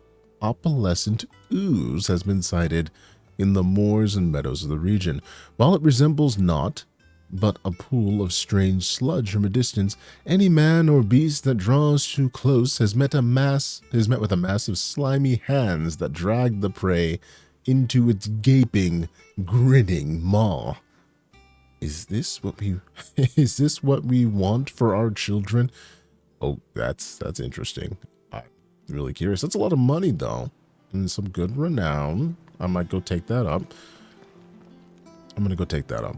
opalescent ooze has been sighted in the moors and meadows of the region. While it resembles not but a pool of strange sludge from a distance, any man or beast that draws too close is met with a mass of slimy hands that drag the prey into its gaping, grinning maw. Is this what we want for our children? Oh, that's interesting. I'm really curious. That's a lot of money though, and some good renown. I might go take that up. I'm gonna go take that up.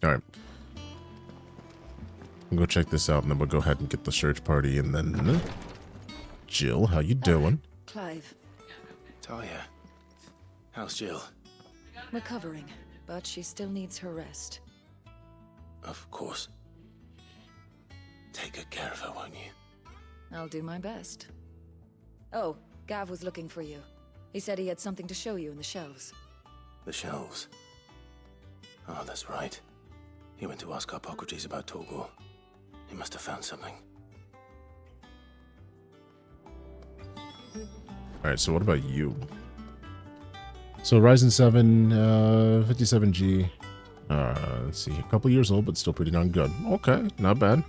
All right. We'll go check this out, and then we'll go ahead and get the search party, and then Jill, how you doing? Clive. Talia. How's Jill? Recovering, but she still needs her rest. Of course. Take good care of her, won't you? I'll do my best. Oh, Gav was looking for you. He said he had something to show you in the shelves. The shelves? Oh, that's right. He went to ask our BagOTrix about Torgor. He must have found something. Alright, so what about you? So Ryzen 7, 57G. Let's see, a couple years old, but still pretty darn good. Okay, not bad.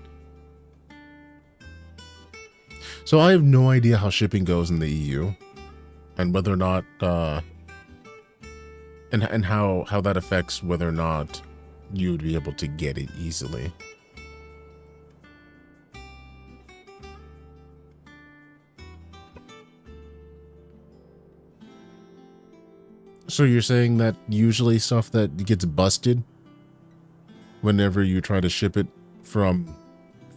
So I have no idea how shipping goes in the EU, and whether or not, and how that affects whether or not you would be able to get it easily. So you're saying that usually stuff that gets busted whenever you try to ship it from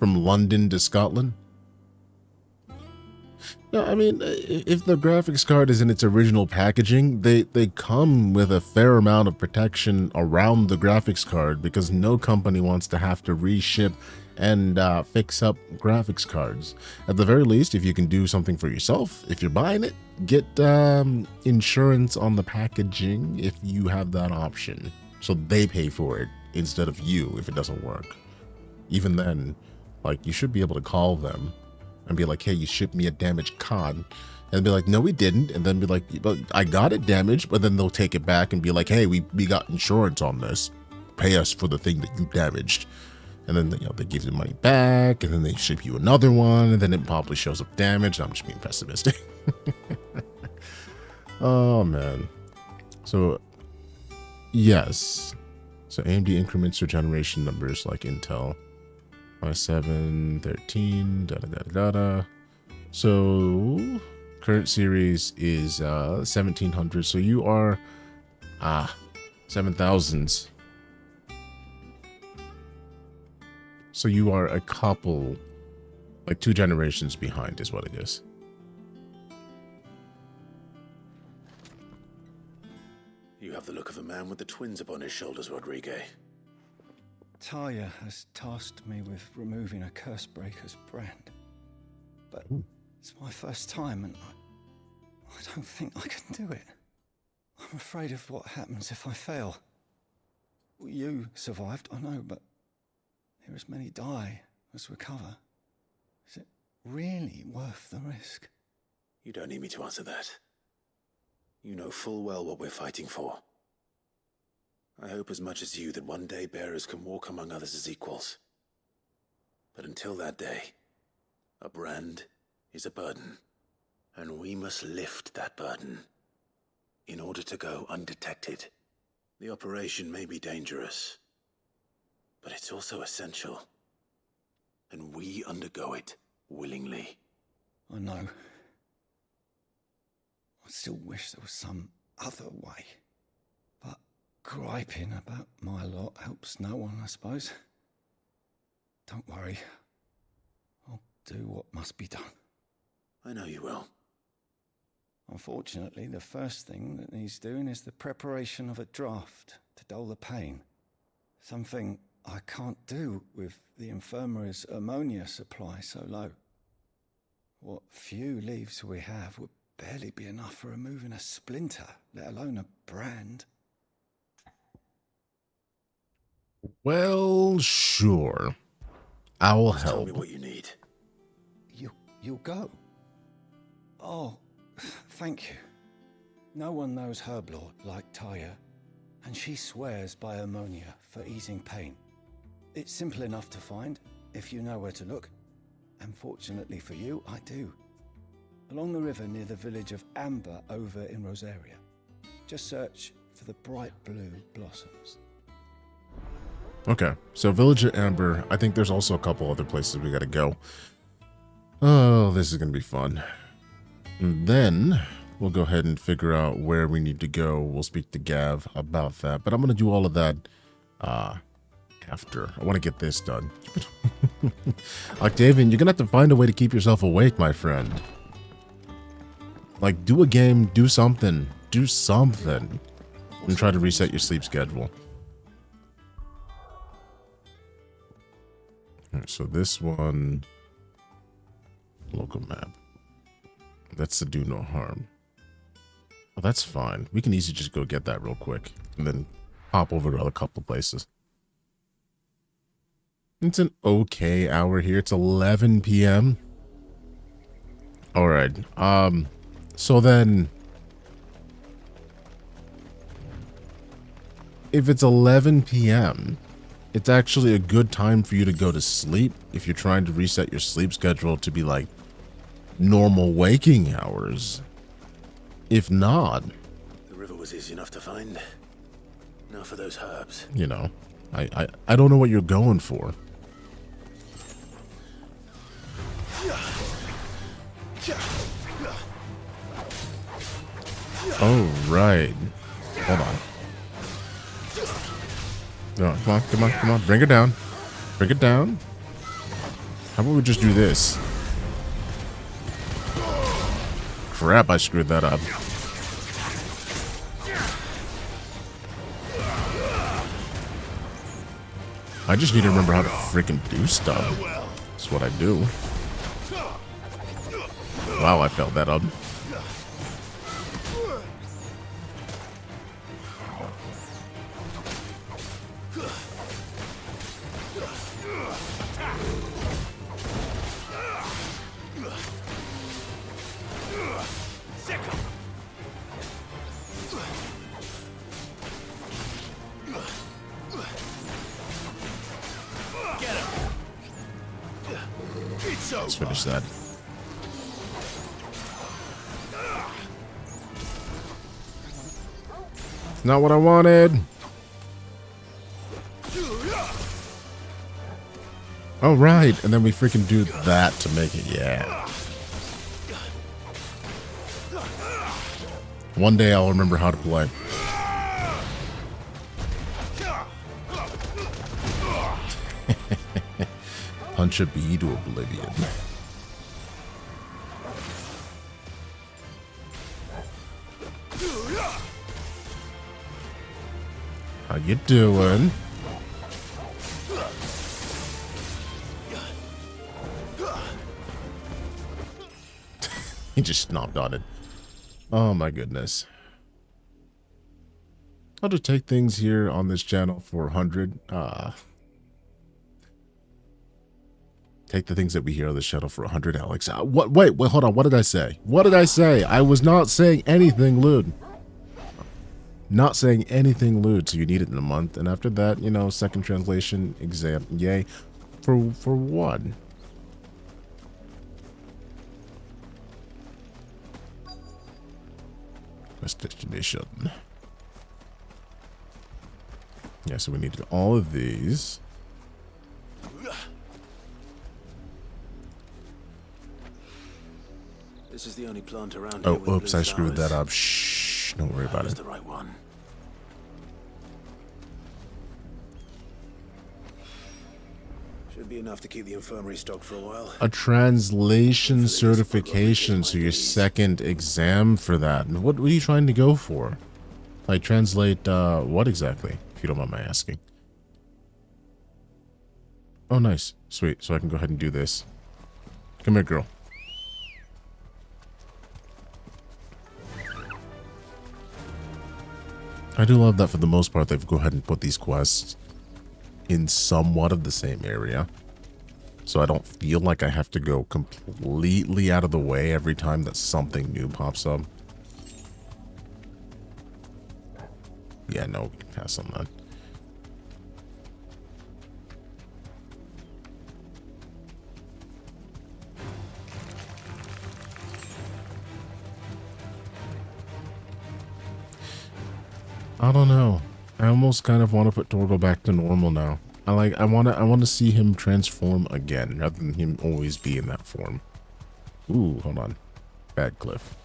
London to Scotland? No, I mean, if the graphics card is in its original packaging, they come with a fair amount of protection around the graphics card because no company wants to have to reship and fix up graphics cards. At the very least, if you can do something for yourself, if you're buying it, get insurance on the packaging if you have that option. So they pay for it instead of you if it doesn't work. Even then, like, you should be able to call them and be like, hey, you shipped me a damaged card. And be like, no, we didn't. And then be like, but I got it damaged. But then they'll take it back and be like, hey, we got insurance on this. Pay us for the thing that you damaged. And then, they give you the money back. And then they ship you another one. And then it probably shows up damaged. I'm just being pessimistic. Oh, man. So, yes. So AMD increments their generation numbers like Intel. i7, 13, da-da-da-da-da. So, current series is 1700. So you are 7000s. So you are a couple, like 2 generations behind is what it is. You have the look of a man with the twins upon his shoulders, Rodrigue. Taya has tasked me with removing a Cursebreaker's brand. But it's my first time and I don't think I can do it. I'm afraid of what happens if I fail. You survived, I know, but here as many die as recover. Is it really worth the risk? You don't need me to answer that. You know full well what we're fighting for. I hope as much as you that one day bearers can walk among others as equals. But until that day, a brand is a burden, and we must lift that burden in order to go undetected. The operation may be dangerous, but it's also essential, and we undergo it willingly. I know. I still wish there was some other way. But griping about my lot helps no one, I suppose. Don't worry. I'll do what must be done. I know you will. Unfortunately, the first thing that needs doing is the preparation of a draft to dull the pain. Something I can't do with the infirmary's ammonia supply so low. What few leaves we have would barely be enough for removing a splinter, let alone a brand. Well, sure. I'll help. Tell me what you need. You'll go? Oh, thank you. No one knows Herblord like Taya, and she swears by ammonia for easing pain. It's simple enough to find, if you know where to look. And fortunately for you, I do. Along the river near the village of Amber over in Rosaria. Just search for the bright blue blossoms. Okay, so Village of Amber. I think there's also a couple other places we gotta go. Oh, this is gonna be fun. And then we'll go ahead and figure out where we need to go. We'll speak to Gav about that. But I'm gonna do all of that after. I want to get this done. Octavian, you're gonna have to find a way to keep yourself awake, my friend. Like, do a game, do something. Do something. And try to reset your sleep schedule. Alright, so this one... Local map. That's to do no harm. Well, that's fine. We can easily just go get that real quick. And then hop over to a couple places. It's an okay hour here. It's 11 p.m. Alright. So then... If it's 11 p.m., it's actually a good time for you to go to sleep if you're trying to reset your sleep schedule to be like normal waking hours. If not... The river was easy enough to find. Now for those herbs. You know, I don't know what you're going for. Oh, right. Hold on. No, come on, come on, come on. Bring it down. Bring it down. How about we just do this? Crap, I screwed that up. I just need to remember how to freaking do stuff. That's what I do. Wow, I failed that up. Let's finish that. It's not what I wanted. Oh, right. And then we freaking do that to make it. Yeah. One day I'll remember how to play. Punch a bee to oblivion. How you doing? He just stomped on it. Oh my goodness. How to take things here on this channel for 100. Take the things that we hear on this channel for 100, Alex. Wait, hold on. What did I say? What did I say? I was not saying anything lewd. Not saying anything lewd, so you need it in a month. And after that, you know, second translation exam. Yay. For what? Quest destination. Yeah, so we need all of these. This is the only plant around Oh, here with oops, blue I screwed flowers. that up. Shh, don't worry about That was it. the right one. Should be enough to keep the infirmary stocked for a while. A translation certification, so your second exam for that. And what are you trying to go for? Like, translate, what exactly? If you don't mind my asking. Oh, nice. Sweet. So I can go ahead and do this. Come here, girl. I do love that for the most part they've go ahead and put these quests in somewhat of the same area. So I don't feel like I have to go completely out of the way every time that something new pops up. Yeah, no, we can pass on that. I don't know. I almost kind of want to put Torgo back to normal now. I want to see him transform again rather than him always be in that form. Ooh, hold on. Bad cliff.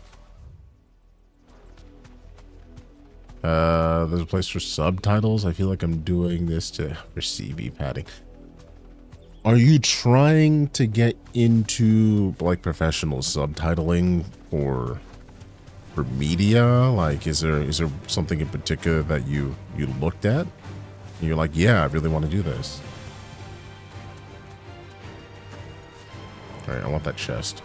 There's a place for subtitles. I feel like I'm doing this to receive padding. Are you trying to get into like professional subtitling for media? Like, is there something in particular that you looked at and you're like, yeah, I really want to do this? All right, I want that chest.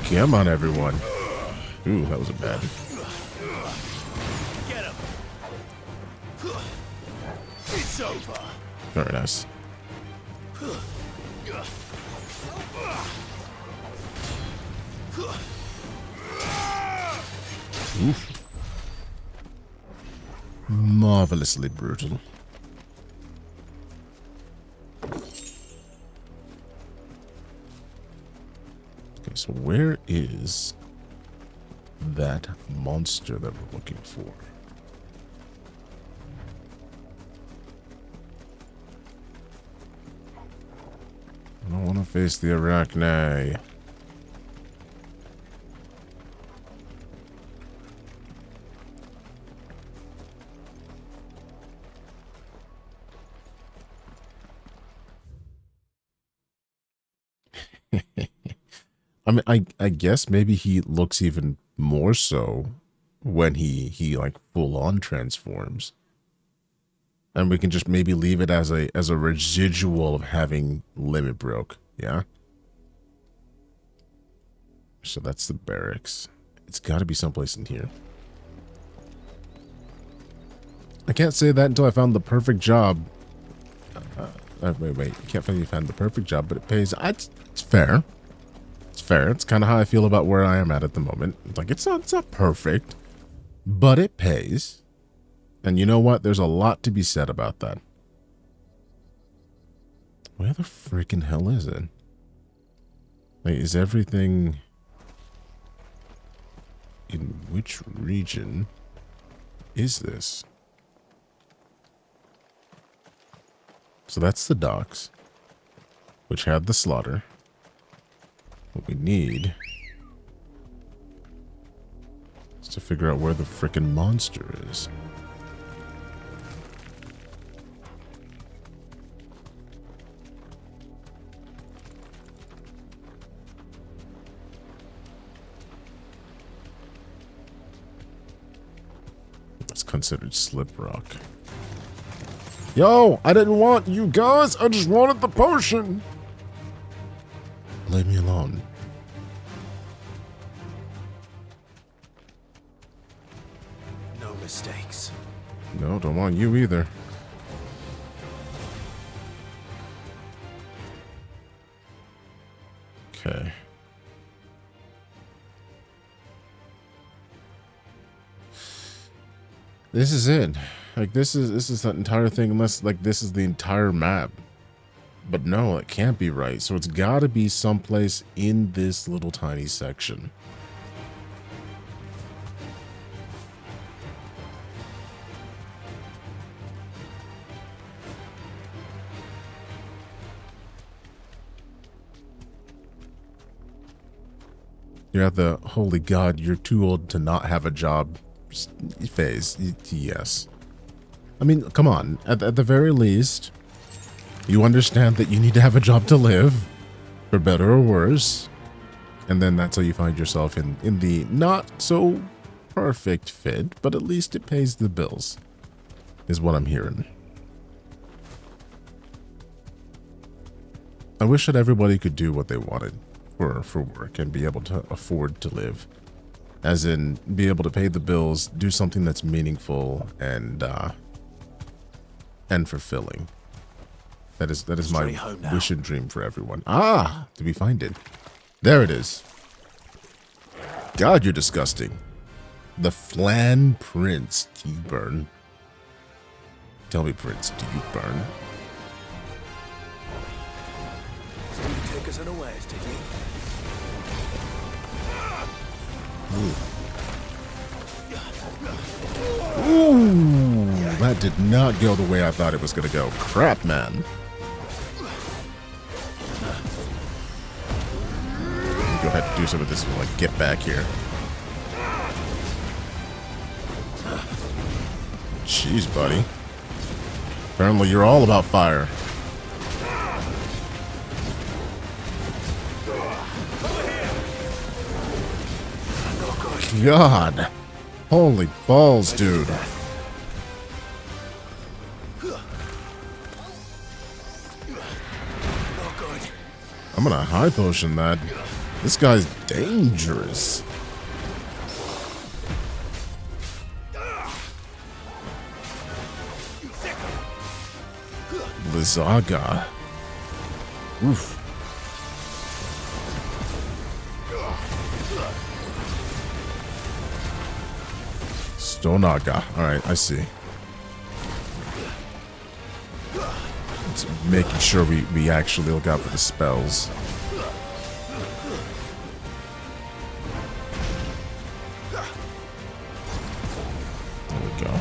Come on, everyone. Ooh, that was a bad. Get him. It's over. Very nice. Oof. Marvelously brutal. Okay, so where is that monster that we're looking for? I don't want to face the Arachne. I mean, I guess maybe he looks even more so when he like full on transforms. And we can just maybe leave it as a residual of having limit broke, yeah? So that's the barracks. It's got to be someplace in here. I can't say that until I found the perfect job. Wait. I can't find you found the perfect job, but it pays. It's fair. It's fair. It's kind of how I feel about where I am at the moment. It's like, it's not perfect, but it pays. And you know what? There's a lot to be said about that. Where the freaking hell is it? Like, is everything... In which region is this? So that's the docks, which had the slaughter. What we need is to figure out where the frickin' monster is. It's considered slip rock. Yo, I didn't want you guys. I just wanted the potion. Leave me alone. No mistakes. No, don't want you either. Okay. This is it. Like this is that entire thing, unless like this is the entire map. But no, it can't be right. So it's gotta be someplace in this little tiny section. You're at the holy god, you're too old to not have a job phase. Yes. I mean, come on. At the very least, you understand that you need to have a job to live, for better or worse. And then that's how you find yourself in the not so perfect fit, but at least it pays the bills, is what I'm hearing. I wish that everybody could do what they wanted for work and be able to afford to live. As in, be able to pay the bills, do something that's meaningful and fulfilling. That is my wish and dream for everyone. Ah, did we find it? There it is. God, you're disgusting. The Flan Prince. Do you burn? Tell me, Prince, do you burn? Take us unawares, did you? Ooh, that did not go the way I thought it was going to go. Crap, man. Let me go ahead and do some of this when I get back here. Jeez, buddy. Apparently you're all about fire. God. Holy balls, dude. I'm gonna high potion that. This guy's dangerous. Lizaga. Oof. Stonaga. Alright, I see. It's making sure we actually look out for the spells. There we go.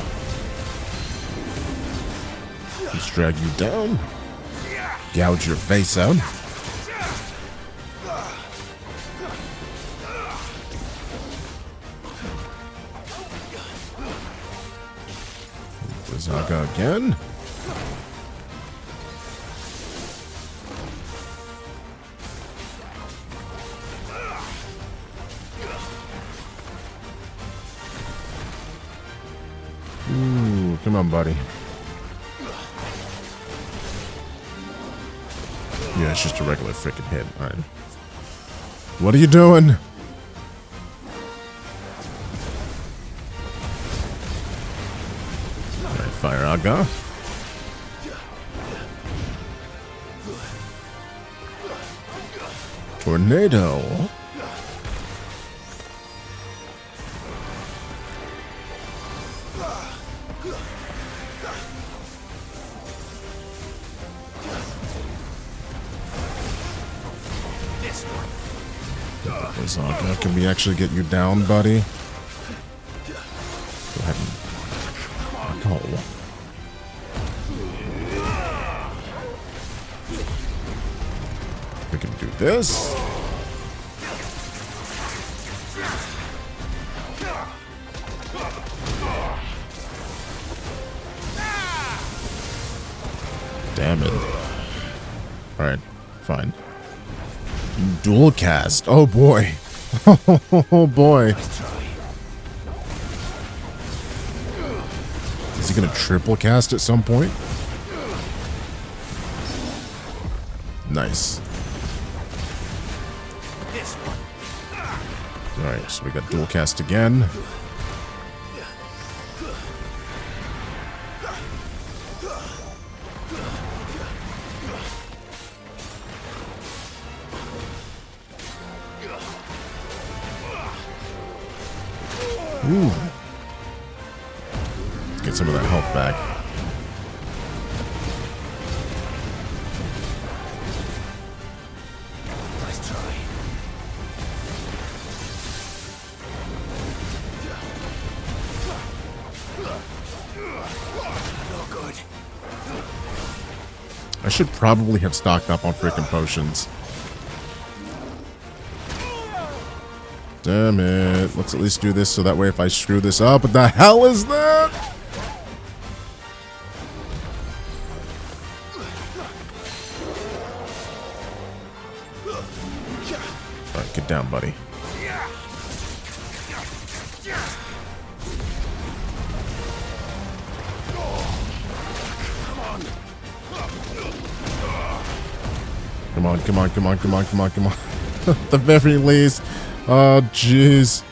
Let's drag you down. Gouge your face out. Zaga again. Ooh, come on, buddy. Yeah, it's just a regular freaking hit. All right. What are you doing? Fire Aga. Tornado. Zaga, can we actually get you down, buddy? Go ahead and... Oh. We can do this. Damn it. Alright, fine. Dual cast. Oh boy. Oh boy. Is he gonna triple cast at some point? Nice. Alright, so we got dual cast again. Ooh. Get some of that health back. Nice try. Not good. I should probably have stocked up on freaking potions. Damn it. Let's at least do this so that way if I screw this up, what the hell is that? Alright, get down, buddy. Come on, come on, come on, come on, come on, come on. At the very least. Oh, jeez.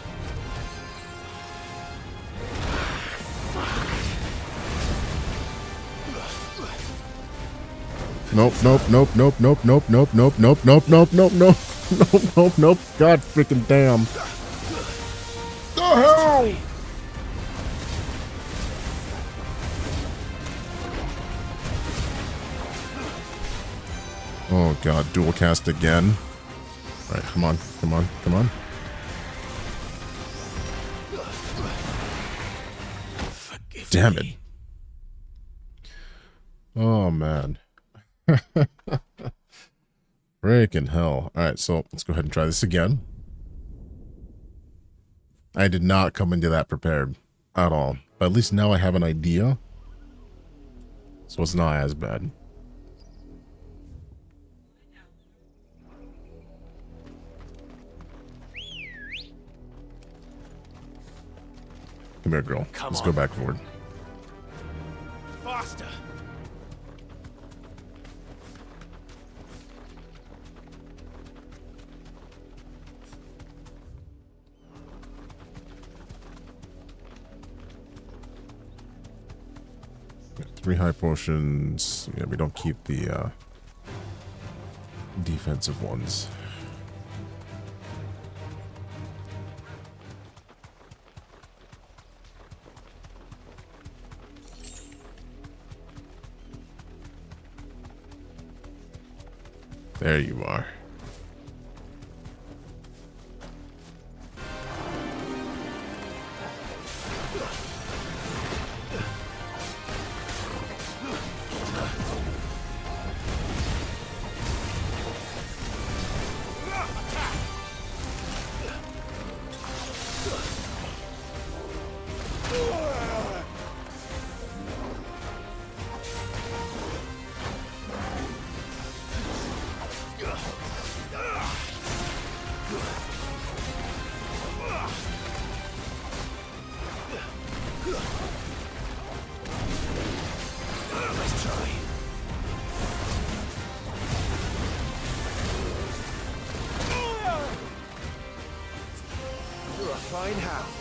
Nope, nope, nope, nope, nope, nope, nope, nope, nope, nope, nope, nope, nope, nope, nope, nope. God freaking damn. The hell? Oh god, dual cast again. Alright, come on, come on, come on. Damn it. Oh man. Freaking hell. Alright, so let's go ahead and try this again. I did not come into that prepared at all. But at least now I have an idea. So it's not as bad. Come here, girl. Let's go back forward. Faster. Three high potions. Yeah, we don't keep the defensive ones. There you are. Fine hound.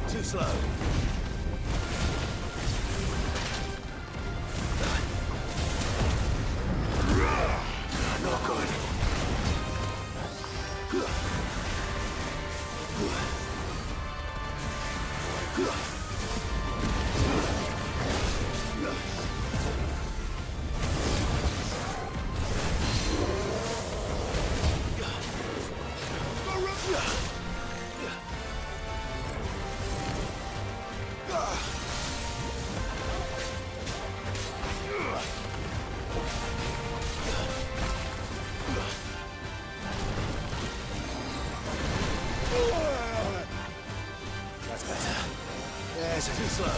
Too slow. Not good. That's better. Yes, too slow.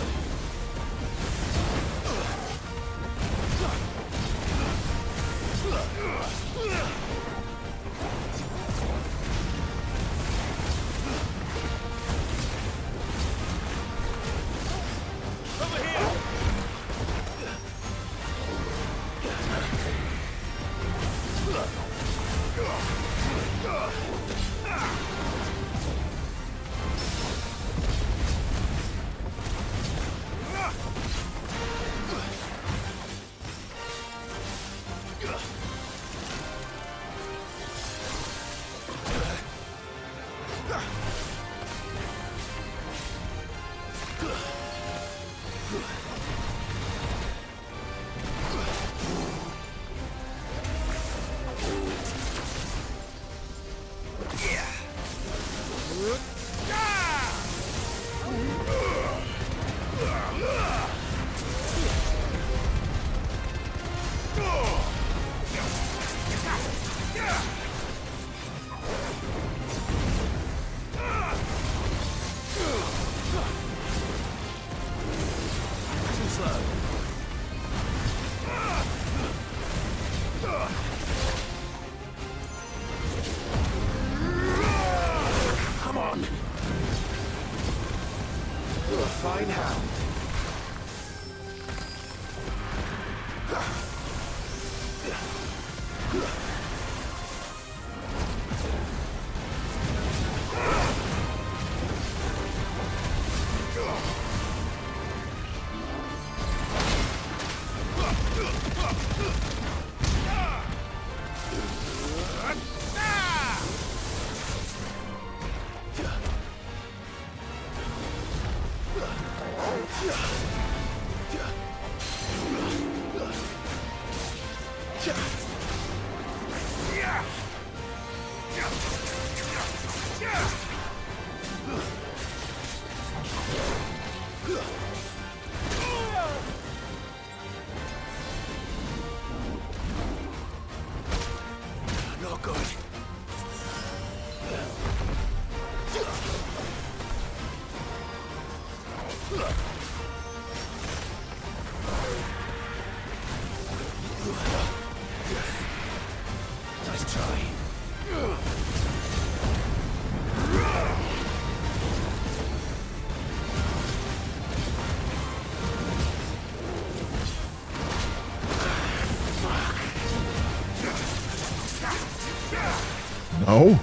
No.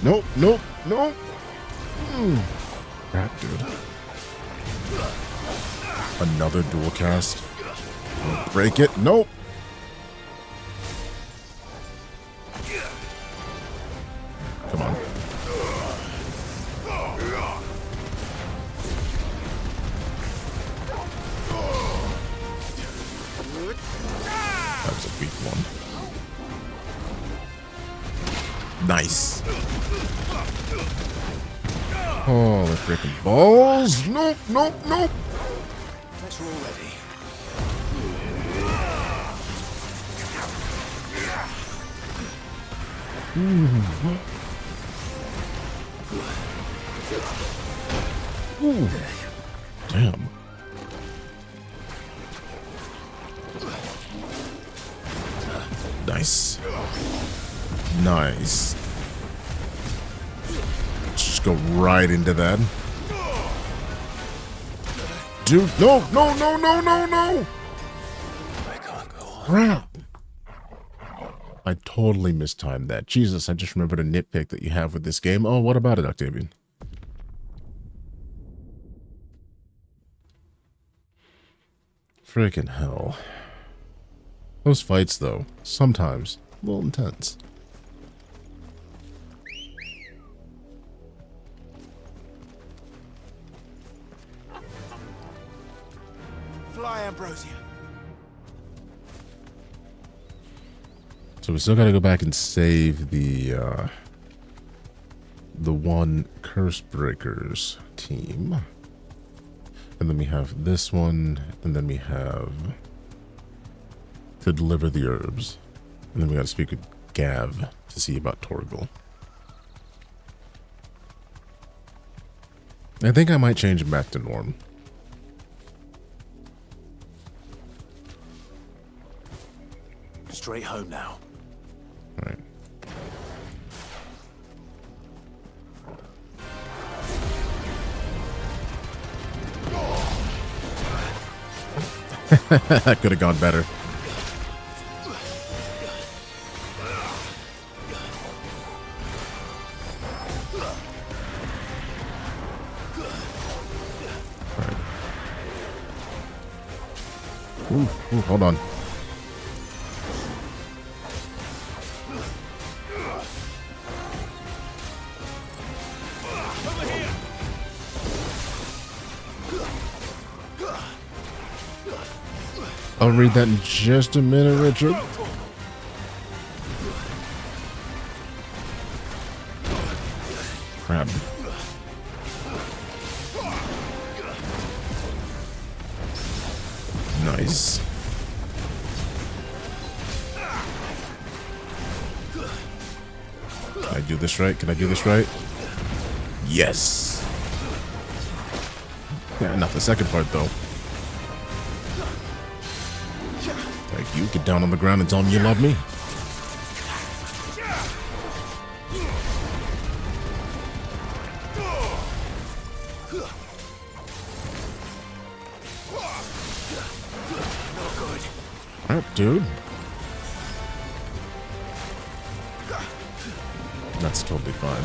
Nope, nope, nope. Crap, dude. Another dual cast. Don't break it. Nope. Come on. That was a weak one. Nice. Holy freaking balls. Nope, nope, nope. Let's roll ready. Ooh. Damn. Nice. Nice. Just go right into that. Dude, no, no, no, no, no, no. I can't go on. Crap. I totally mistimed that. Jesus, I just remembered a nitpick that you have with this game. Oh, what about it, Octavian? Freaking hell. Those fights, though, sometimes a little intense. Fly, Ambrosia. So we still got to go back and save the one Curse Breakers team. And then we have this one, and then we have to deliver the herbs. And then we got to speak with Gav to see about Torgal. I think I might change him back to Norm. Straight home now. All right. That could have gone better. Ooh, hold on. I'll read that in just a minute, Richard. Crap. Nice. Can I do this right? Can I do this right? Yes. Yeah, not the second part, though. Thank you. Get down on the ground and tell me you love me. Alright, dude. That's totally fine.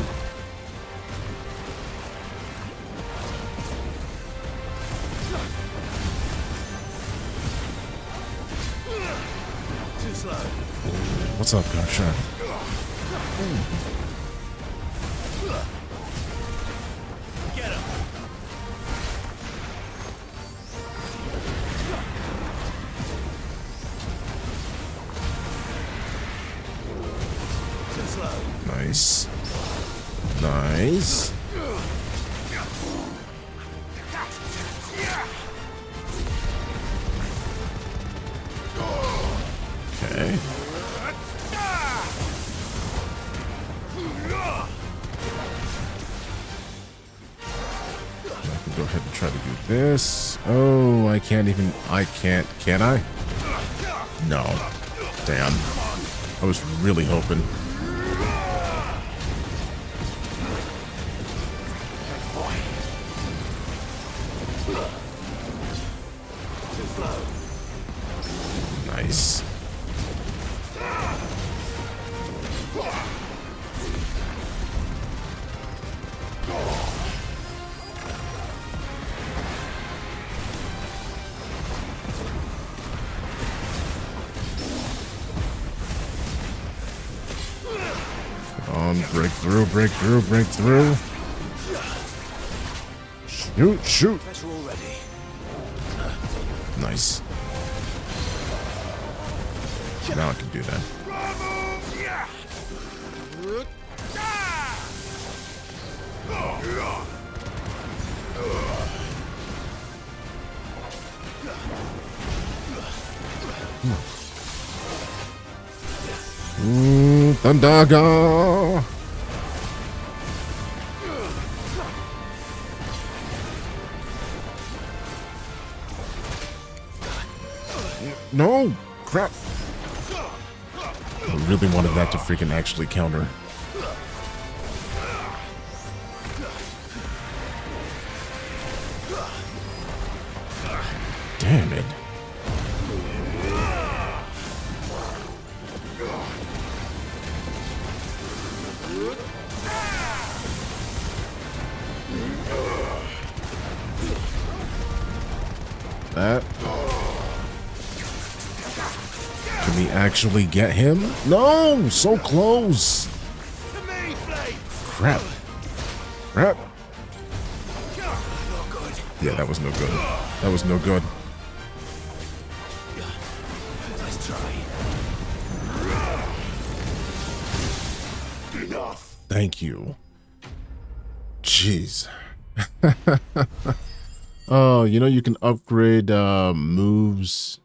Too slow. What's up, Garsha? Get him. Too slow. Nice. Nice. Okay. I can go ahead and try to do this. Oh, I can't even. I can't. Can I? No. Damn. I was really hoping. Nice. Come on, break through, break through, break through. Shoot, shoot. Nice. Now I can do that. Thundaga. No, crap. I really wanted that to freaking actually counter. Damn it. That. Can we actually get him? No! So close! Crap. Crap. Yeah, that was no good. That was no good. Let's try. Enough. Thank you. Jeez. Oh, you know, you can upgrade moves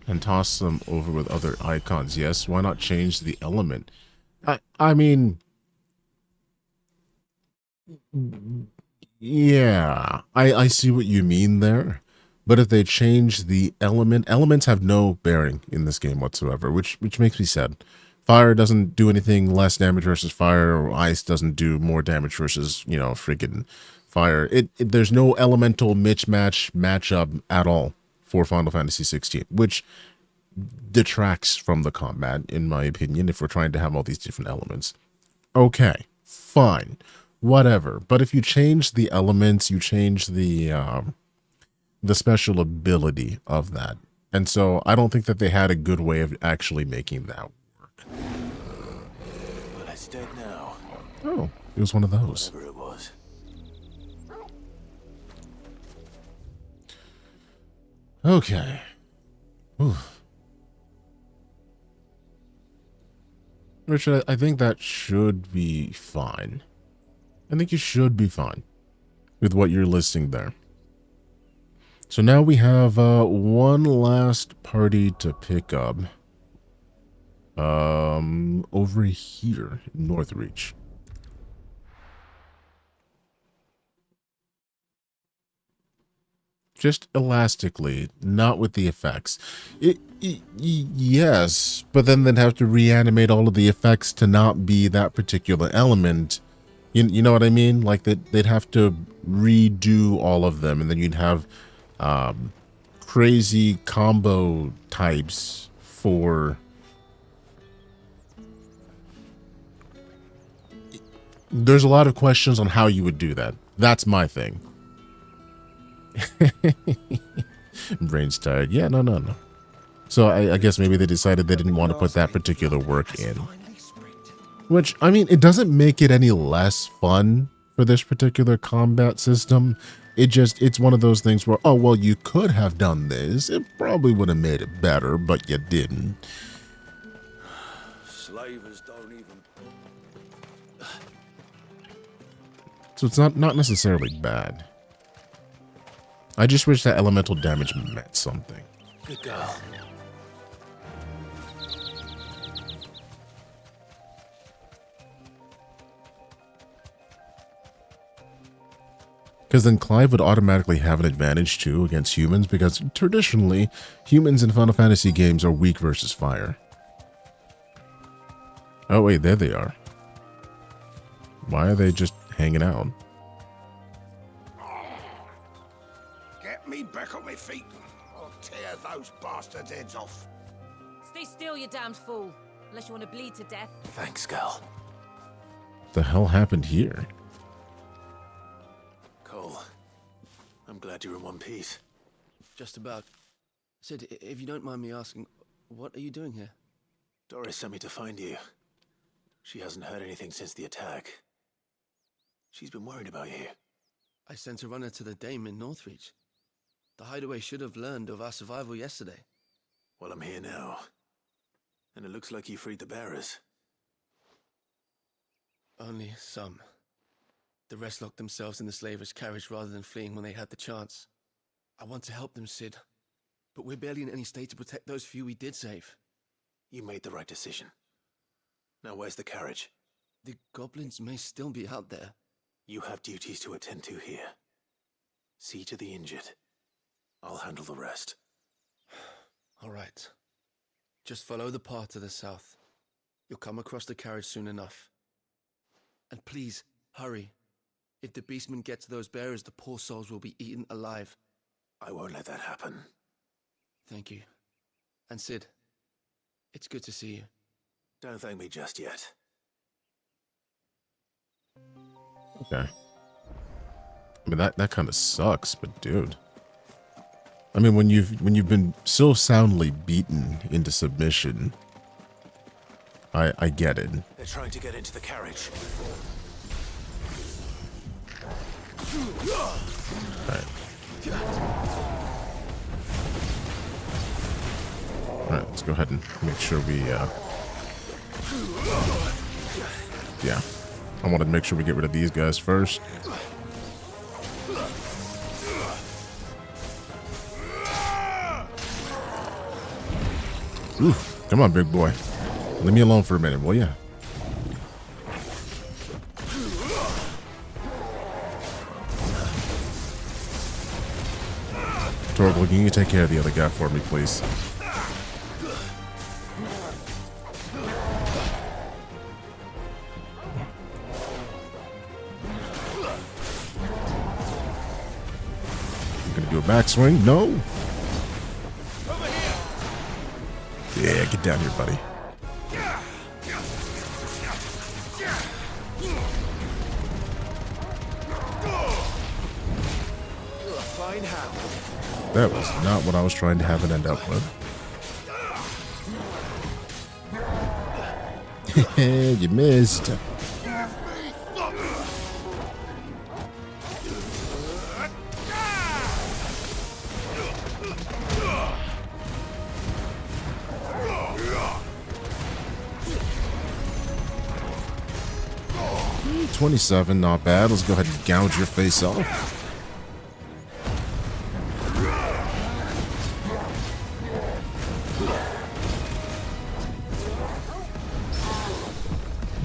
and toss them over with other icons. Yes, why not change the element? I mean, yeah, I see what you mean there. But if they change the element, elements have no bearing in this game whatsoever, which makes me sad. Fire doesn't do anything less damage versus fire, or ice doesn't do more damage versus, you know, freaking fire. There's no elemental matchup at all for Final Fantasy 16, which detracts from the combat, in my opinion, if we're trying to have all these different elements. Okay, fine, whatever. But if you change the elements, you change the special ability of that. And so I don't think that they had a good way of actually making that work. Well, it's dead now. Oh, it was one of those. Whatever it was. Okay. Oof. Richard, I think that should be fine. I think you should be fine with what you're listing there. So now we have one last party to pick up over here in Northreach. Just elastically, not with the effects. Yes, but then they'd have to reanimate all of the effects to not be that particular element. You know what I mean? Like they'd have to redo all of them, and then you'd have crazy combo types for... There's a lot of questions on how you would do that. That's my thing. Brain's tired. Yeah, no. So I guess maybe they decided they didn't want to put that particular work in. Which, I mean, it doesn't make it any less fun for this particular combat system. It's one of those things where, oh, well, you could have done this. It probably would have made it better, but you didn't. Slavers don't even... So it's not necessarily bad. I just wish that elemental damage meant something. Good girl. Because then Clive would automatically have an advantage too against humans, because traditionally humans in Final Fantasy games are weak versus fire. Oh wait, there they are. Why are they just hanging out? Get me back on my feet. I'll tear those bastards' heads off. Stay still, you damned fool. Unless you want to bleed to death. Thanks, girl. What the hell happened here? Cole, I'm glad you're in one piece. Just about. Sid, if you don't mind me asking, what are you doing here? Doris sent me to find you. She hasn't heard anything since the attack. She's been worried about you. I sent a runner to the Dame in Northreach. The hideaway should have learned of our survival yesterday. Well, I'm here now. And it looks like you freed the bearers. Only some. The rest locked themselves in the slaver's carriage rather than fleeing when they had the chance. I want to help them, Sid. But we're barely in any state to protect those few we did save. You made the right decision. Now where's the carriage? The goblins may still be out there. You have duties to attend to here. See to the injured. I'll handle the rest. All right. Just follow the path to the south. You'll come across the carriage soon enough. And please, hurry. If the beastmen get to those bearers, the poor souls will be eaten alive. I won't let that happen. Thank you. And Sid, it's good to see you. Don't thank me just yet. Okay. I mean that kind of sucks, but dude. I mean when you've been so soundly beaten into submission, I get it. They're trying to get into the carriage. Alright, let's go ahead and make sure we yeah. I want to make sure we get rid of these guys first. Ooh, come on, big boy. Leave me alone for a minute, will ya? Torgal, can you take care of the other guy for me, please? I'm gonna do a backswing. No. Yeah, get down here, buddy. Fine hound. That was not what I was trying to have it end up with. You missed. $27, not bad. Let's go ahead and gouge your face off.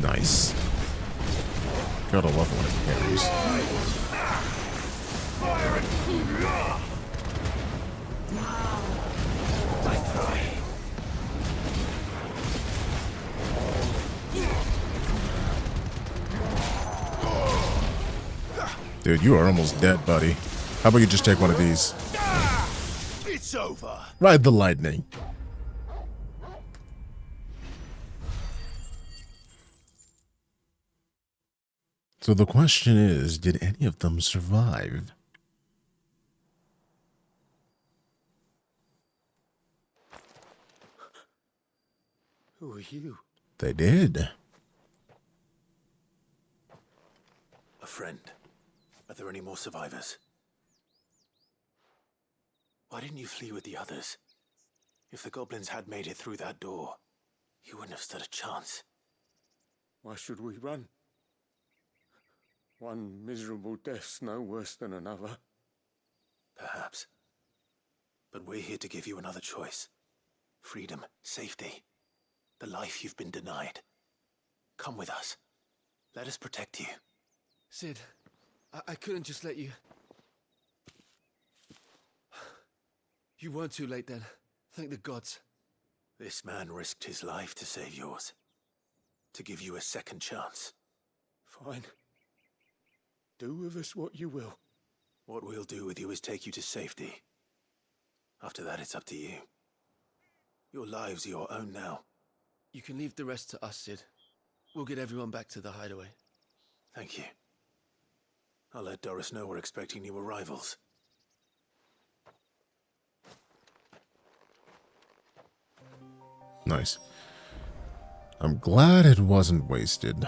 Nice. Gotta love it when it carries. Dude, you are almost dead, buddy. How about you just take one of these? It's over. Ride the lightning. So the question is, did any of them survive? Who are you? They did. A friend. Are there any more survivors? Why didn't you flee with the others? If the goblins had made it through that door, you wouldn't have stood a chance. Why should we run? One miserable death's no worse than another. Perhaps. But we're here to give you another choice. Freedom, safety, the life you've been denied. Come with us. Let us protect you. Sid, I couldn't just let you... You weren't too late then. Thank the gods. This man risked his life to save yours. To give you a second chance. Fine. Do with us what you will. What we'll do with you is take you to safety. After that, it's up to you. Your lives are your own now. You can leave the rest to us, Sid. We'll get everyone back to the hideaway. Thank you. I'll let Doris know we're expecting new arrivals. Nice. I'm glad it wasn't wasted.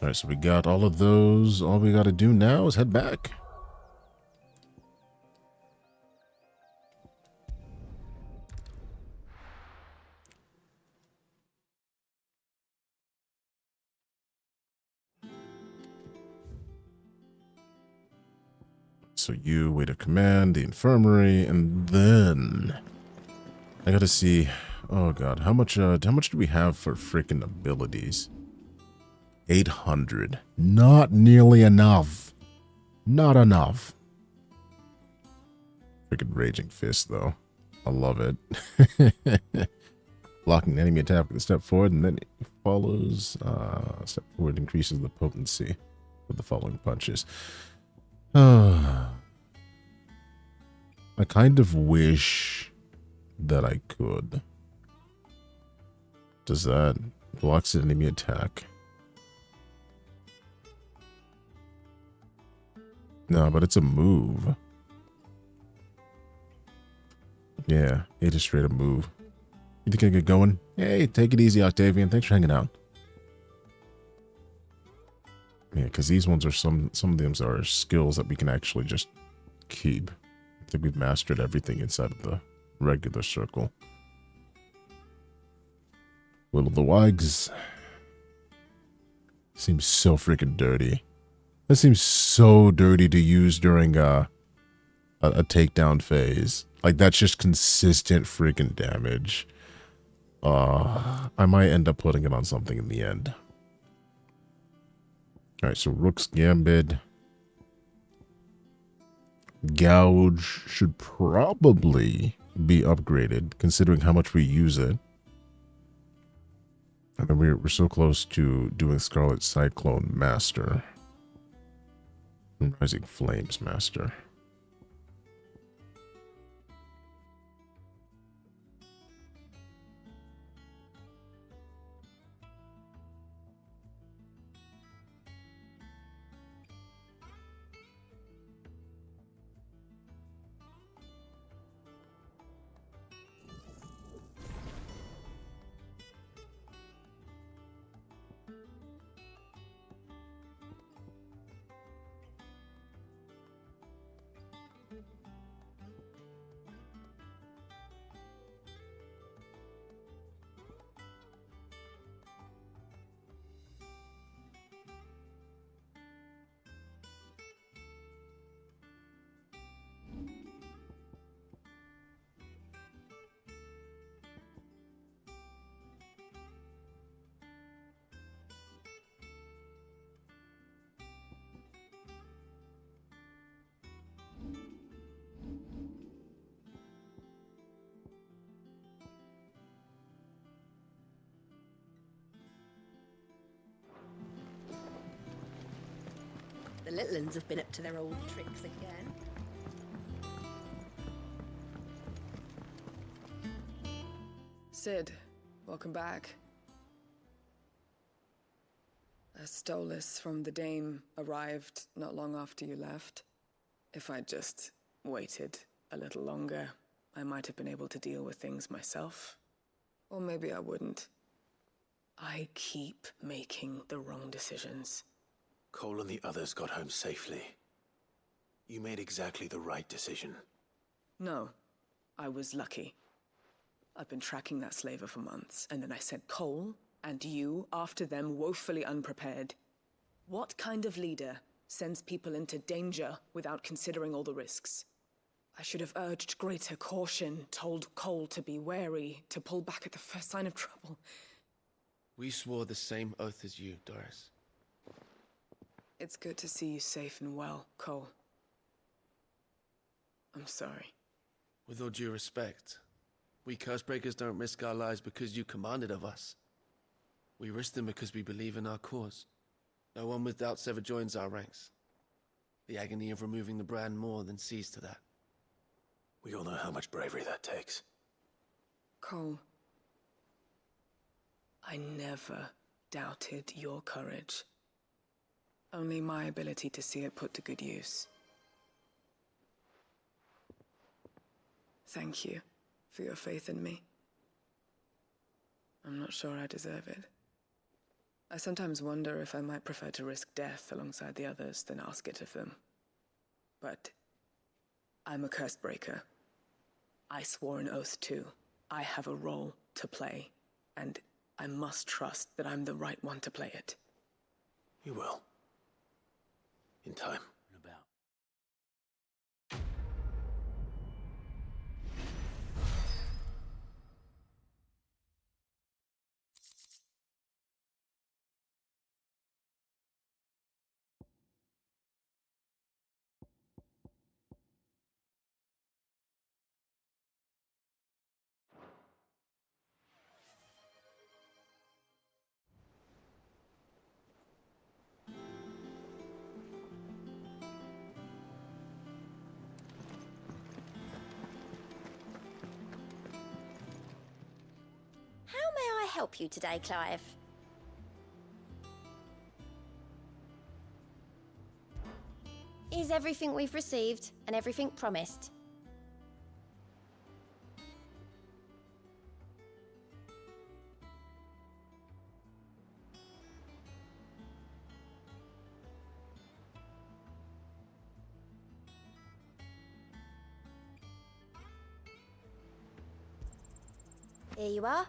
Alright, so we got all of those. All we gotta do now is head back. So you wait a command, the infirmary, and then I gotta see. Oh god, how much do we have for freaking abilities? 800. Not nearly enough. Not enough. Freaking Raging Fist, though. I love it. Blocking enemy attack with a step forward, and then it follows. Step forward increases the potency of the following punches. I kind of wish that I could. Does that blocks an enemy attack? No, but it's a move. Yeah, it is straight a move. You think I get going? Hey, take it easy, Octavian. Thanks for hanging out. Yeah, because these ones are some of them are skills that we can actually just keep. I think we've mastered everything inside of the regular circle. Will of the Wags. Seems so freaking dirty. That seems so dirty to use during a takedown phase. Like, that's just consistent freaking damage. I might end up putting it on something in the end. Alright, so Rook's Gambit. Gouge should probably be upgraded, considering how much we use it. And then we're so close to doing Scarlet Cyclone Master. And Rising Flames Master. little uns have been up to their old tricks again. Sid, welcome back. A Stolas from the Dame arrived not long after you left. If I'd just waited a little longer, I might have been able to deal with things myself. Or maybe I wouldn't. I keep making the wrong decisions. Cole and the others got home safely. You made exactly the right decision. No, I was lucky. I've been tracking that slaver for months, and then I sent Cole and you after them woefully unprepared. What kind of leader sends people into danger without considering all the risks? I should have urged greater caution, told Cole to be wary, to pull back at the first sign of trouble. We swore the same oath as you, Doris. It's good to see you safe and well, Cole. I'm sorry. With all due respect, we Cursebreakers don't risk our lives because you commanded of us. We risk them because we believe in our cause. No one with doubts ever joins our ranks. The agony of removing the brand more than sees to that. We all know how much bravery that takes. Cole, I never doubted your courage. Only my ability to see it put to good use. Thank you for your faith in me. I'm not sure I deserve it. I sometimes wonder if I might prefer to risk death alongside the others than ask it of them. But I'm a Cursebreaker. I swore an oath too. I have a role to play, and I must trust that I'm the right one to play it. You will. In time. Help you today, Clive? Is everything we've received and everything promised? Here you are.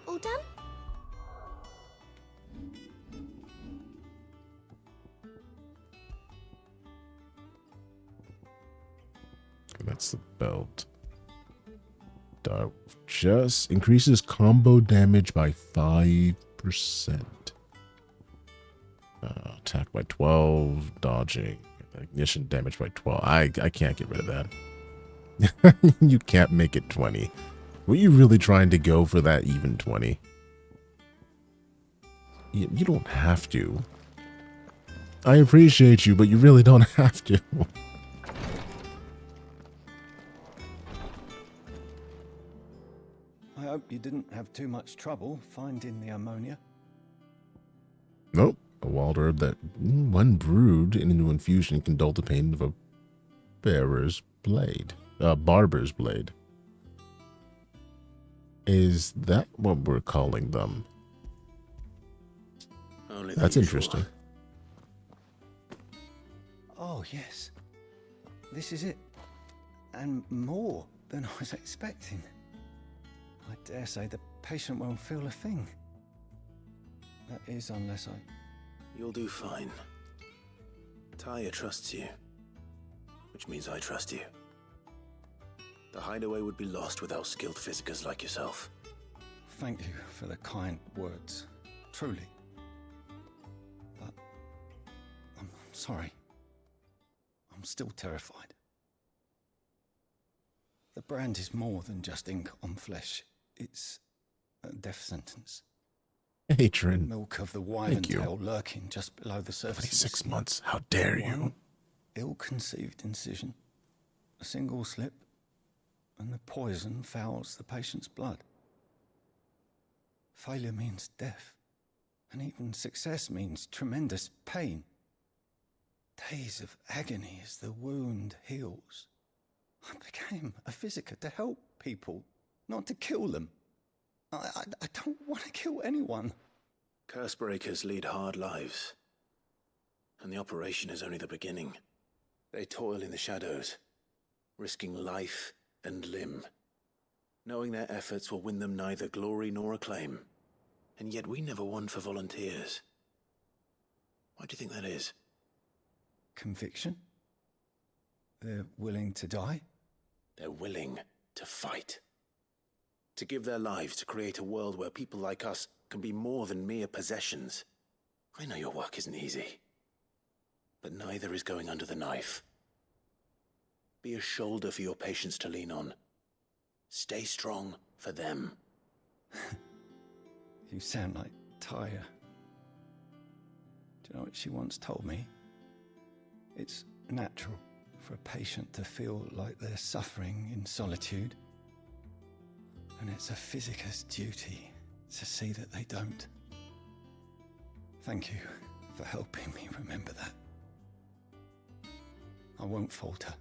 All done? That's the belt. Just increases combo damage by 5%. Attack by 12, dodging, ignition damage by 12. I can't get rid of that. You can't make it 20. Were you really trying to go for that even 20? You don't have to. I appreciate you, but you really don't have to. I hope you didn't have too much trouble finding the ammonia. Nope. A wild herb that, when brewed into infusion, can dull the pain of a barber's blade. Is that what we're calling them? That's interesting. Oh, yes. This is it. And more than I was expecting. I dare say the patient won't feel a thing. That is, unless I... You'll do fine. Taya trusts you, which means I trust you. The hideaway would be lost without skilled physicers like yourself. Thank you for the kind words. Truly. But I'm sorry. I'm still terrified. The brand is more than just ink on flesh. It's a death sentence. Hey, Trin. Milk of the wyvern tail lurking just below the surface. 26 months. How dare you? One ill-conceived incision, a single slip, and the poison fouls the patient's blood. Failure means death, and even success means tremendous pain. Days of agony as the wound heals. I became a physiker to help people, not to kill them. I don't want to kill anyone. Cursebreakers lead hard lives, and the operation is only the beginning. They toil in the shadows, risking life and limb, knowing their efforts will win them neither glory nor acclaim. And yet we never won for volunteers. Why do you think that is? Conviction? They're willing to die? They're willing to fight. To give their lives to create a world where people like us can be more than mere possessions. I know your work isn't easy, but neither is going under the knife. Be a shoulder for your patients to lean on. Stay strong for them. You sound like Tyre. Do you know what she once told me? It's natural for a patient to feel like they're suffering in solitude. And it's a physiker's duty to see that they don't. Thank you for helping me remember that. I won't falter.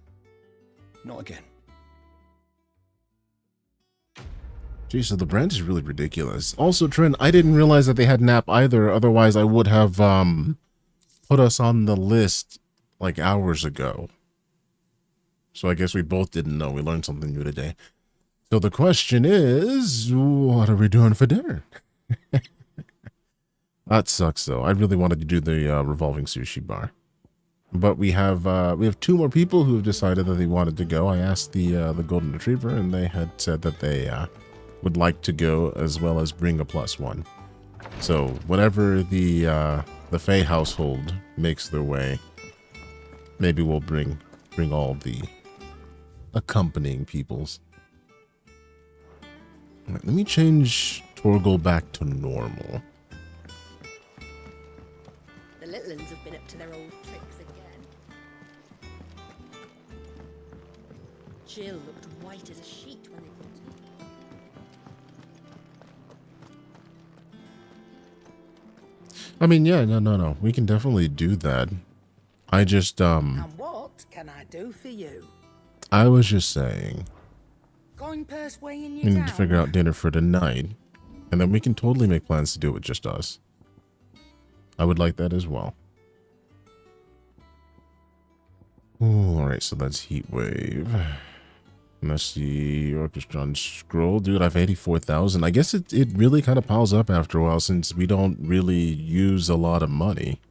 Not again. Jeez, so the brand is really ridiculous. Also, Trent, I didn't realize that they had nap either. Otherwise, I would have put us on the list like hours ago. So I guess we both didn't know. We learned something new today. So the question is, what are we doing for dinner? That sucks, though. I really wanted to do the revolving sushi bar. But we have 2 more people who have decided that they wanted to go. I asked the golden retriever, and they had said that they would like to go, as well as bring a +1. So whenever the Fae household makes their way, maybe we'll bring all the accompanying peoples. All right, let me change Torgal back to normal. The little ones have been up to their old tricks again. Jill looked white as a sheet when they put I mean, yeah, no. We can definitely do that. I just, And what can I do for you? I was just saying, Going purse weighing we you need down? to figure out dinner for tonight, and then we can totally make plans to do it with just us. I would like that as well. Ooh, all right, so that's Heatwave. And that's the Orchestron Scroll. Dude, I have 84,000. I guess it really kind of piles up after a while since we don't really use a lot of money.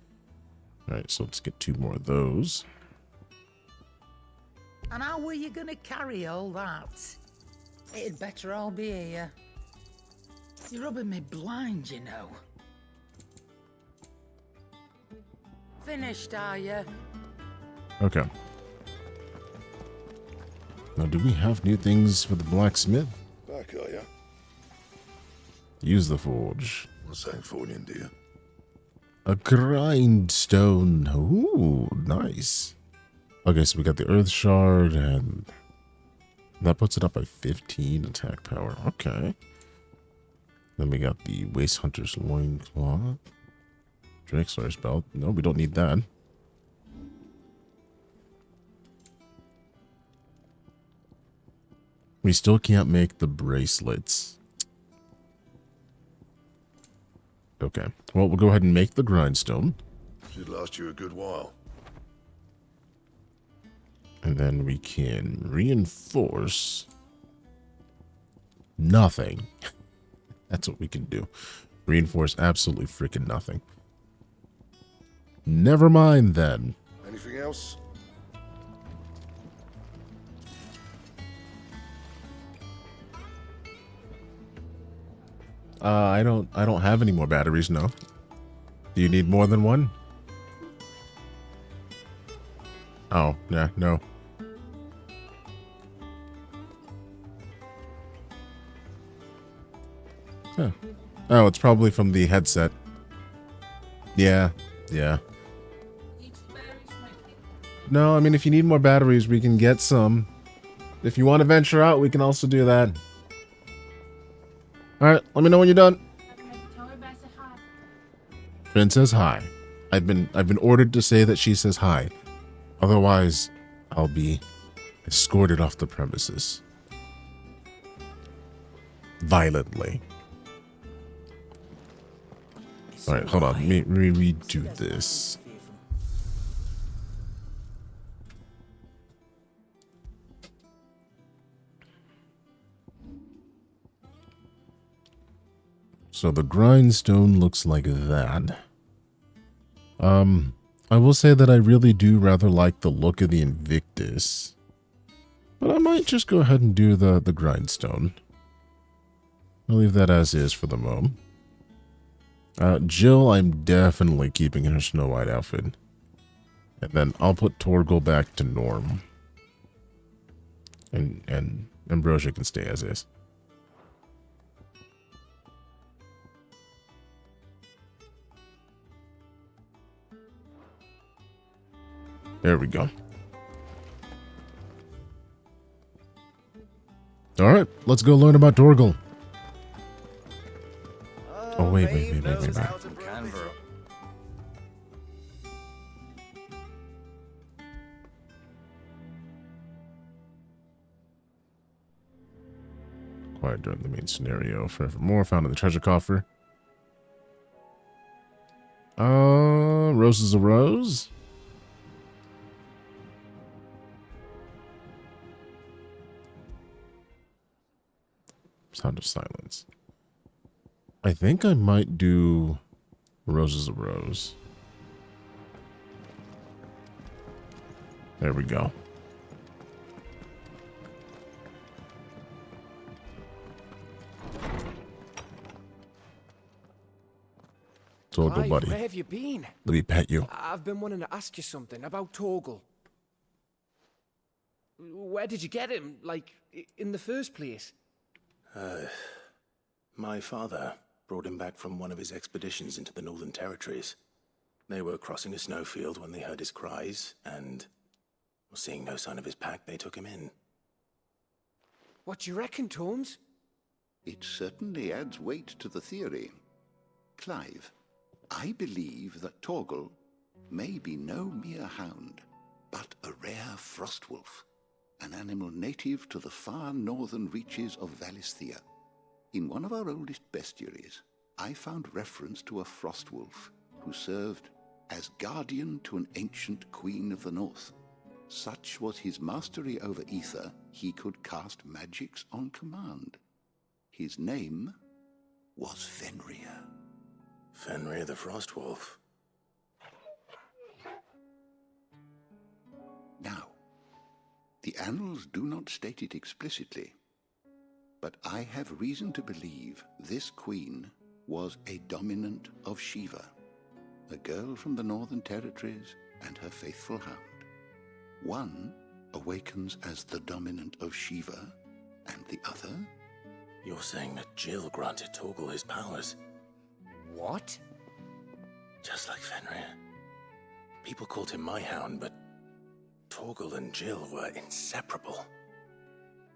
All right, so let's get 2 more of those. And how were you going to carry all that? It'd better all be here. You're rubbing me blind, you know. Finished, are you? Okay. Now, do we have new things for the blacksmith? Back, are ya? Use the forge. What's that forging, dear? A grindstone. Ooh, nice. Okay, so we got the earth shard, and that puts it up by 15 attack power. Okay. Then we got the Waste Hunter's loincloth. Drexler's belt. No, we don't need that. We still can't make the bracelets. Okay. Well, we'll go ahead and make the grindstone. Should last you a good while. And then we can reinforce nothing. That's what we can do. Reinforce absolutely freaking nothing. Never mind then. Anything else? I don't have any more batteries, no. Do you need more than one? Oh, yeah, no. Huh. Oh, it's probably from the headset. Yeah, yeah. No, I mean, if you need more batteries, we can get some. If you want to venture out, we can also do that. Alright, let me know when you're done. Finn says hi. I've been ordered to say that she says hi. Otherwise, I'll be escorted off the premises. Violently. Alright, hold on. Let me redo this. So the grindstone looks like that. I will say that I really do rather like the look of the Invictus. But I might just go ahead and do the grindstone. I'll leave that as is for the moment. Jill, I'm definitely keeping in her Snow White outfit. And then I'll put Torgal back to norm. And Ambrosia can stay as is. There we go. Alright, let's go learn about Torgal. Oh, wait. Quiet during the main scenario. Forevermore, found in the treasure coffer. Rose is a rose. Sound of silence. I think I might do Rose is a rose. There we go. Torgal, buddy. Where have you been? Let me pet you. I've been wanting to ask you something about Torgal. Where did you get him? Like, in the first place? My father brought him back from one of his expeditions into the Northern Territories. They were crossing a snowfield when they heard his cries, and seeing no sign of his pack, they took him in. What do you reckon, Tomes? It certainly adds weight to the theory. Clive, I believe that Torgal may be no mere hound, but a rare frostwolf, an animal native to the far northern reaches of Valisthea. In one of our oldest bestiaries, I found reference to a frostwolf who served as guardian to an ancient queen of the north. Such was his mastery over aether, he could cast magics on command. His name was Fenrir. Fenrir the Frostwolf. Now, the annals do not state it explicitly, but I have reason to believe this queen was a dominant of Shiva, a girl from the Northern Territories and her faithful hound. One awakens as the dominant of Shiva, and the other? You're saying that Jill granted Torgal his powers? What? Just like Fenrir. People called him my hound, but Torgal and Jill were inseparable.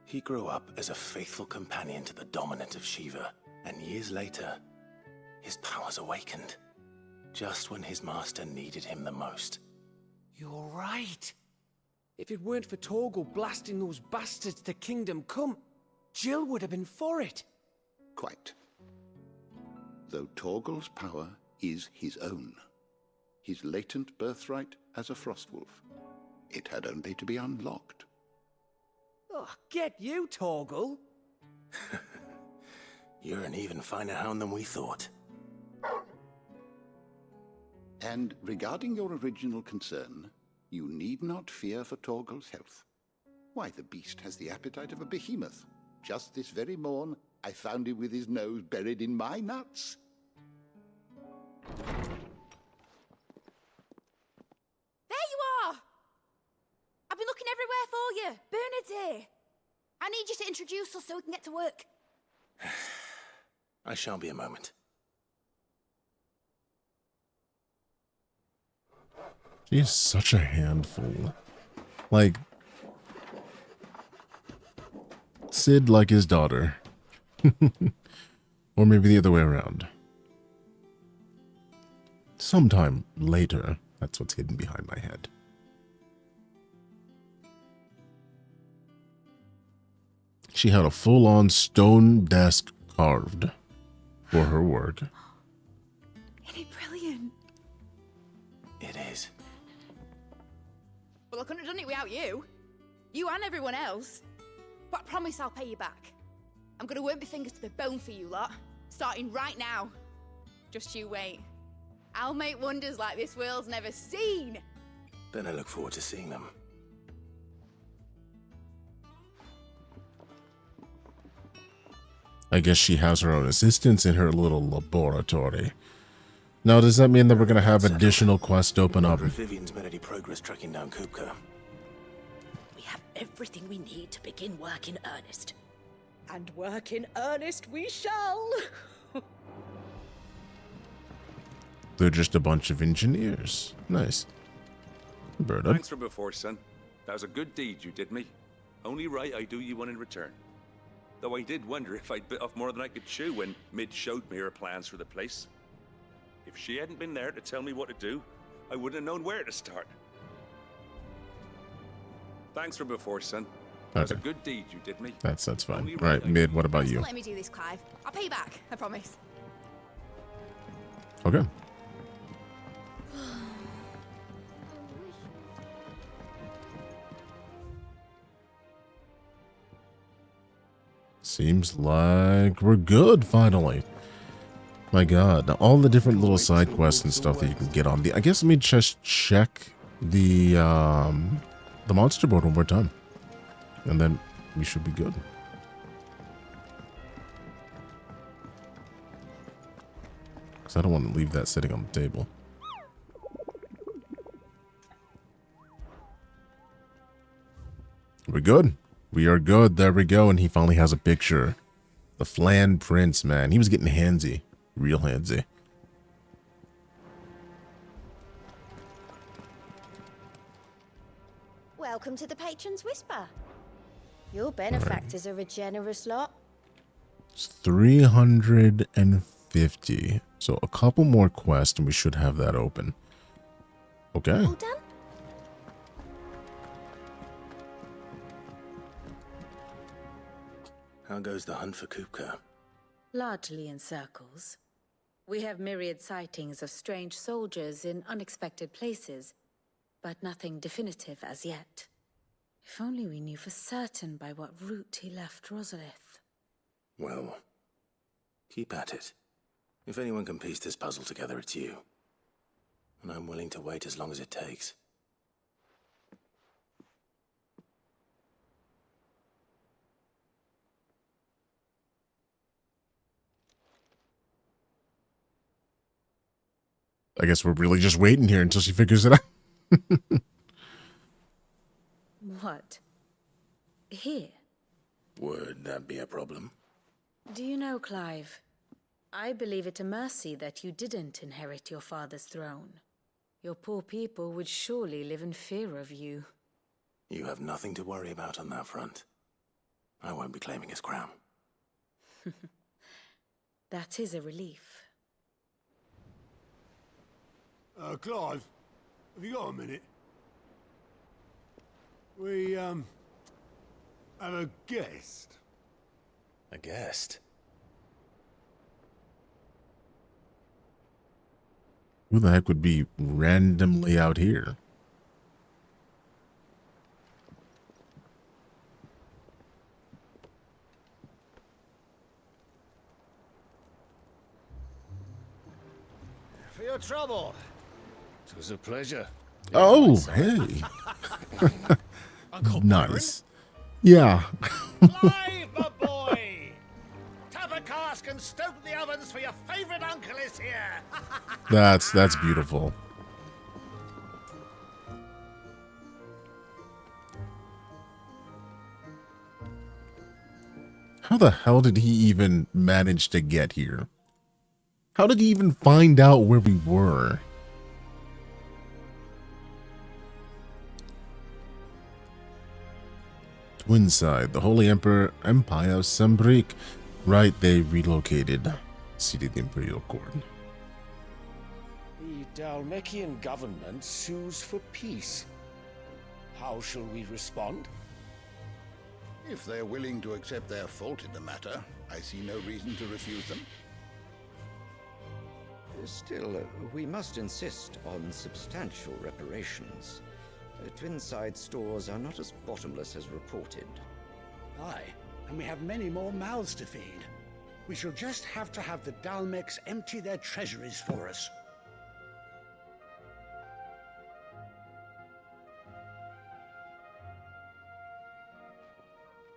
He grew up as a faithful companion to the dominant of Shiva, and years later, his powers awakened, just when his master needed him the most. You're right. If it weren't for Torgal blasting those bastards to Kingdom Come, Jill would have been for it. Quite. Though Torgal's power is his own, his latent birthright as a Frostwolf, it had only to be unlocked. Oh, get you, Torgal! You're an even finer hound than we thought. And regarding your original concern, you need not fear for Torgal's health. Why, the beast has the appetite of a behemoth. Just this very morn, I found him with his nose buried in my nuts. There you are! I've been looking everywhere for you. Bernard's here. I need you to introduce us so we can get to work. I shall be a moment. She is such a handful. Like, Sid like his daughter. Or maybe the other way around. Sometime later, that's what's hidden behind my head. She had a full-on stone desk carved for her work. Isn't it brilliant? It is. Well, I couldn't have done it without you. You and everyone else. But I promise I'll pay you back. I'm gonna work my fingers to the bone for you lot, starting right now. Just you wait. I'll make wonders like this world's never seen. Then I look forward to seeing them. I guess she has her own assistants in her little laboratory. Now, does that mean that we're going to have additional quests open up? If Vivian's made any progress tracking down Kupka. We have everything we need to begin work in earnest. And work in earnest we shall. They're just a bunch of engineers. Nice. Bird up. Thanks for before, son. That was a good deed you did me. Only right I do you one in return. Though I did wonder if I'd bit off more than I could chew when Mid showed me her plans for the place. If she hadn't been there to tell me what to do, I wouldn't have known where to start. Thanks for before, son. That was a good deed you did me. That's fine. Right, Mid, what about you? Let me do this, Clive. I'll pay you back, I promise. Okay. Seems like we're good, finally. My god, all the different little side quests and stuff that you can get on the... I guess let me just check the monster board one more time. And then we should be good. Because I don't want to leave that sitting on the table. We're good. We are good. There we go. And he finally has a picture. The Flan Prince, man. He was getting handsy. Real handsy. Welcome to the Patron's Whisper. Your benefactors are a generous lot. It's 350. So a couple more quests and we should have that open. Okay. All done? How goes the hunt for Kupka? Largely in circles. We have myriad sightings of strange soldiers in unexpected places, but nothing definitive as yet. If only we knew for certain by what route he left Rosalith. Well, keep at it. If anyone can piece this puzzle together, it's you. And I'm willing to wait as long as it takes. I guess we're really just waiting here until she figures it out. What? Here? Would that be a problem? Do you know, Clive? I believe it a mercy that you didn't inherit your father's throne. Your poor people would surely live in fear of you. You have nothing to worry about on that front. I won't be claiming his crown. That is a relief. Clive, have you got a minute? We, have a guest. A guest? Who the heck would be randomly out here? For your trouble. It was a pleasure. Oh, hey. Nice. Yeah. Clive, my boy! Tap a cask and stoke the ovens for your favorite uncle is here. That's beautiful. How the hell did he even manage to get here? How did he even find out where we were? Twinside, the Holy Empire of Sambric. Right, they relocated. Seat of the Imperial Court. The Dalmekian government sues for peace. How shall we respond? If they're willing to accept their fault in the matter, I see no reason to refuse them. Still, we must insist on substantial reparations. Twinside stores are not as bottomless as reported. Aye, and we have many more mouths to feed. We shall just have to have the Dalmecs empty their treasuries for us.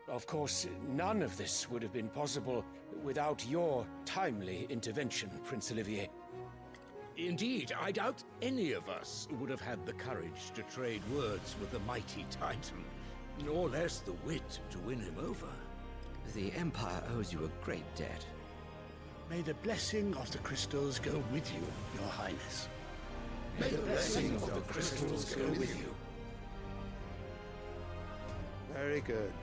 Of course, none of this would have been possible without your timely intervention, Prince Olivier. Indeed, I doubt any of us would have had the courage to trade words with the mighty Titan, nor less the wit to win him over. The Empire owes you a great debt. May the blessing of the crystals go with you, Your Highness. May the blessing of the crystals go with you. Very good.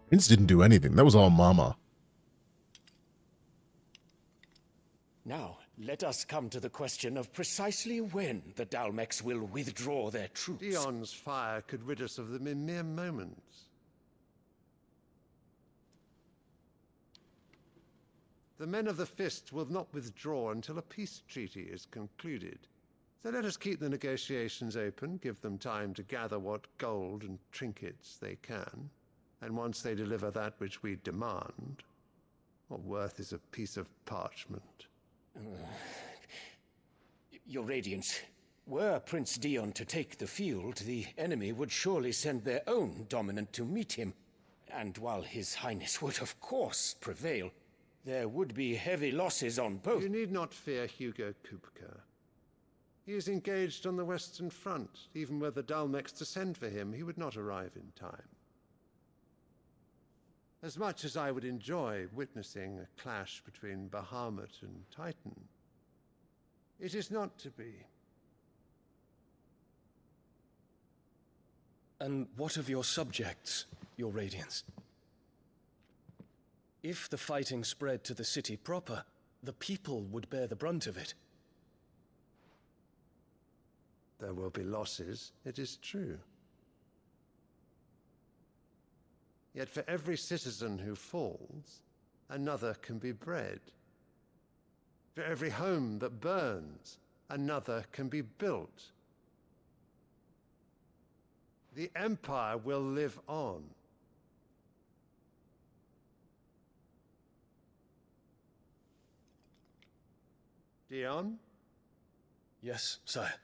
Prince didn't do anything. That was all Mama. Now, let us come to the question of precisely when the Dalmecs will withdraw their troops. Dion's fire could rid us of them in mere moments. The men of the Fist will not withdraw until a peace treaty is concluded. So let us keep the negotiations open, give them time to gather what gold and trinkets they can, and once they deliver that which we demand, what worth is a piece of parchment? Your Radiance, were Prince Dion to take the field, the enemy would surely send their own dominant to meet him. And while His Highness would of course prevail, there would be heavy losses on both. You need not fear Hugo Kupka. He is engaged on the Western Front. Even were the Dalmecs to send for him, he would not arrive in time. As much as I would enjoy witnessing a clash between Bahamut and Titan, it is not to be. And what of your subjects, Your Radiance? If the fighting spread to the city proper, the people would bear the brunt of it. There will be losses, it is true. Yet for every citizen who falls, another can be bred. For every home that burns, another can be built. The Empire will live on. Dion? Yes, sire.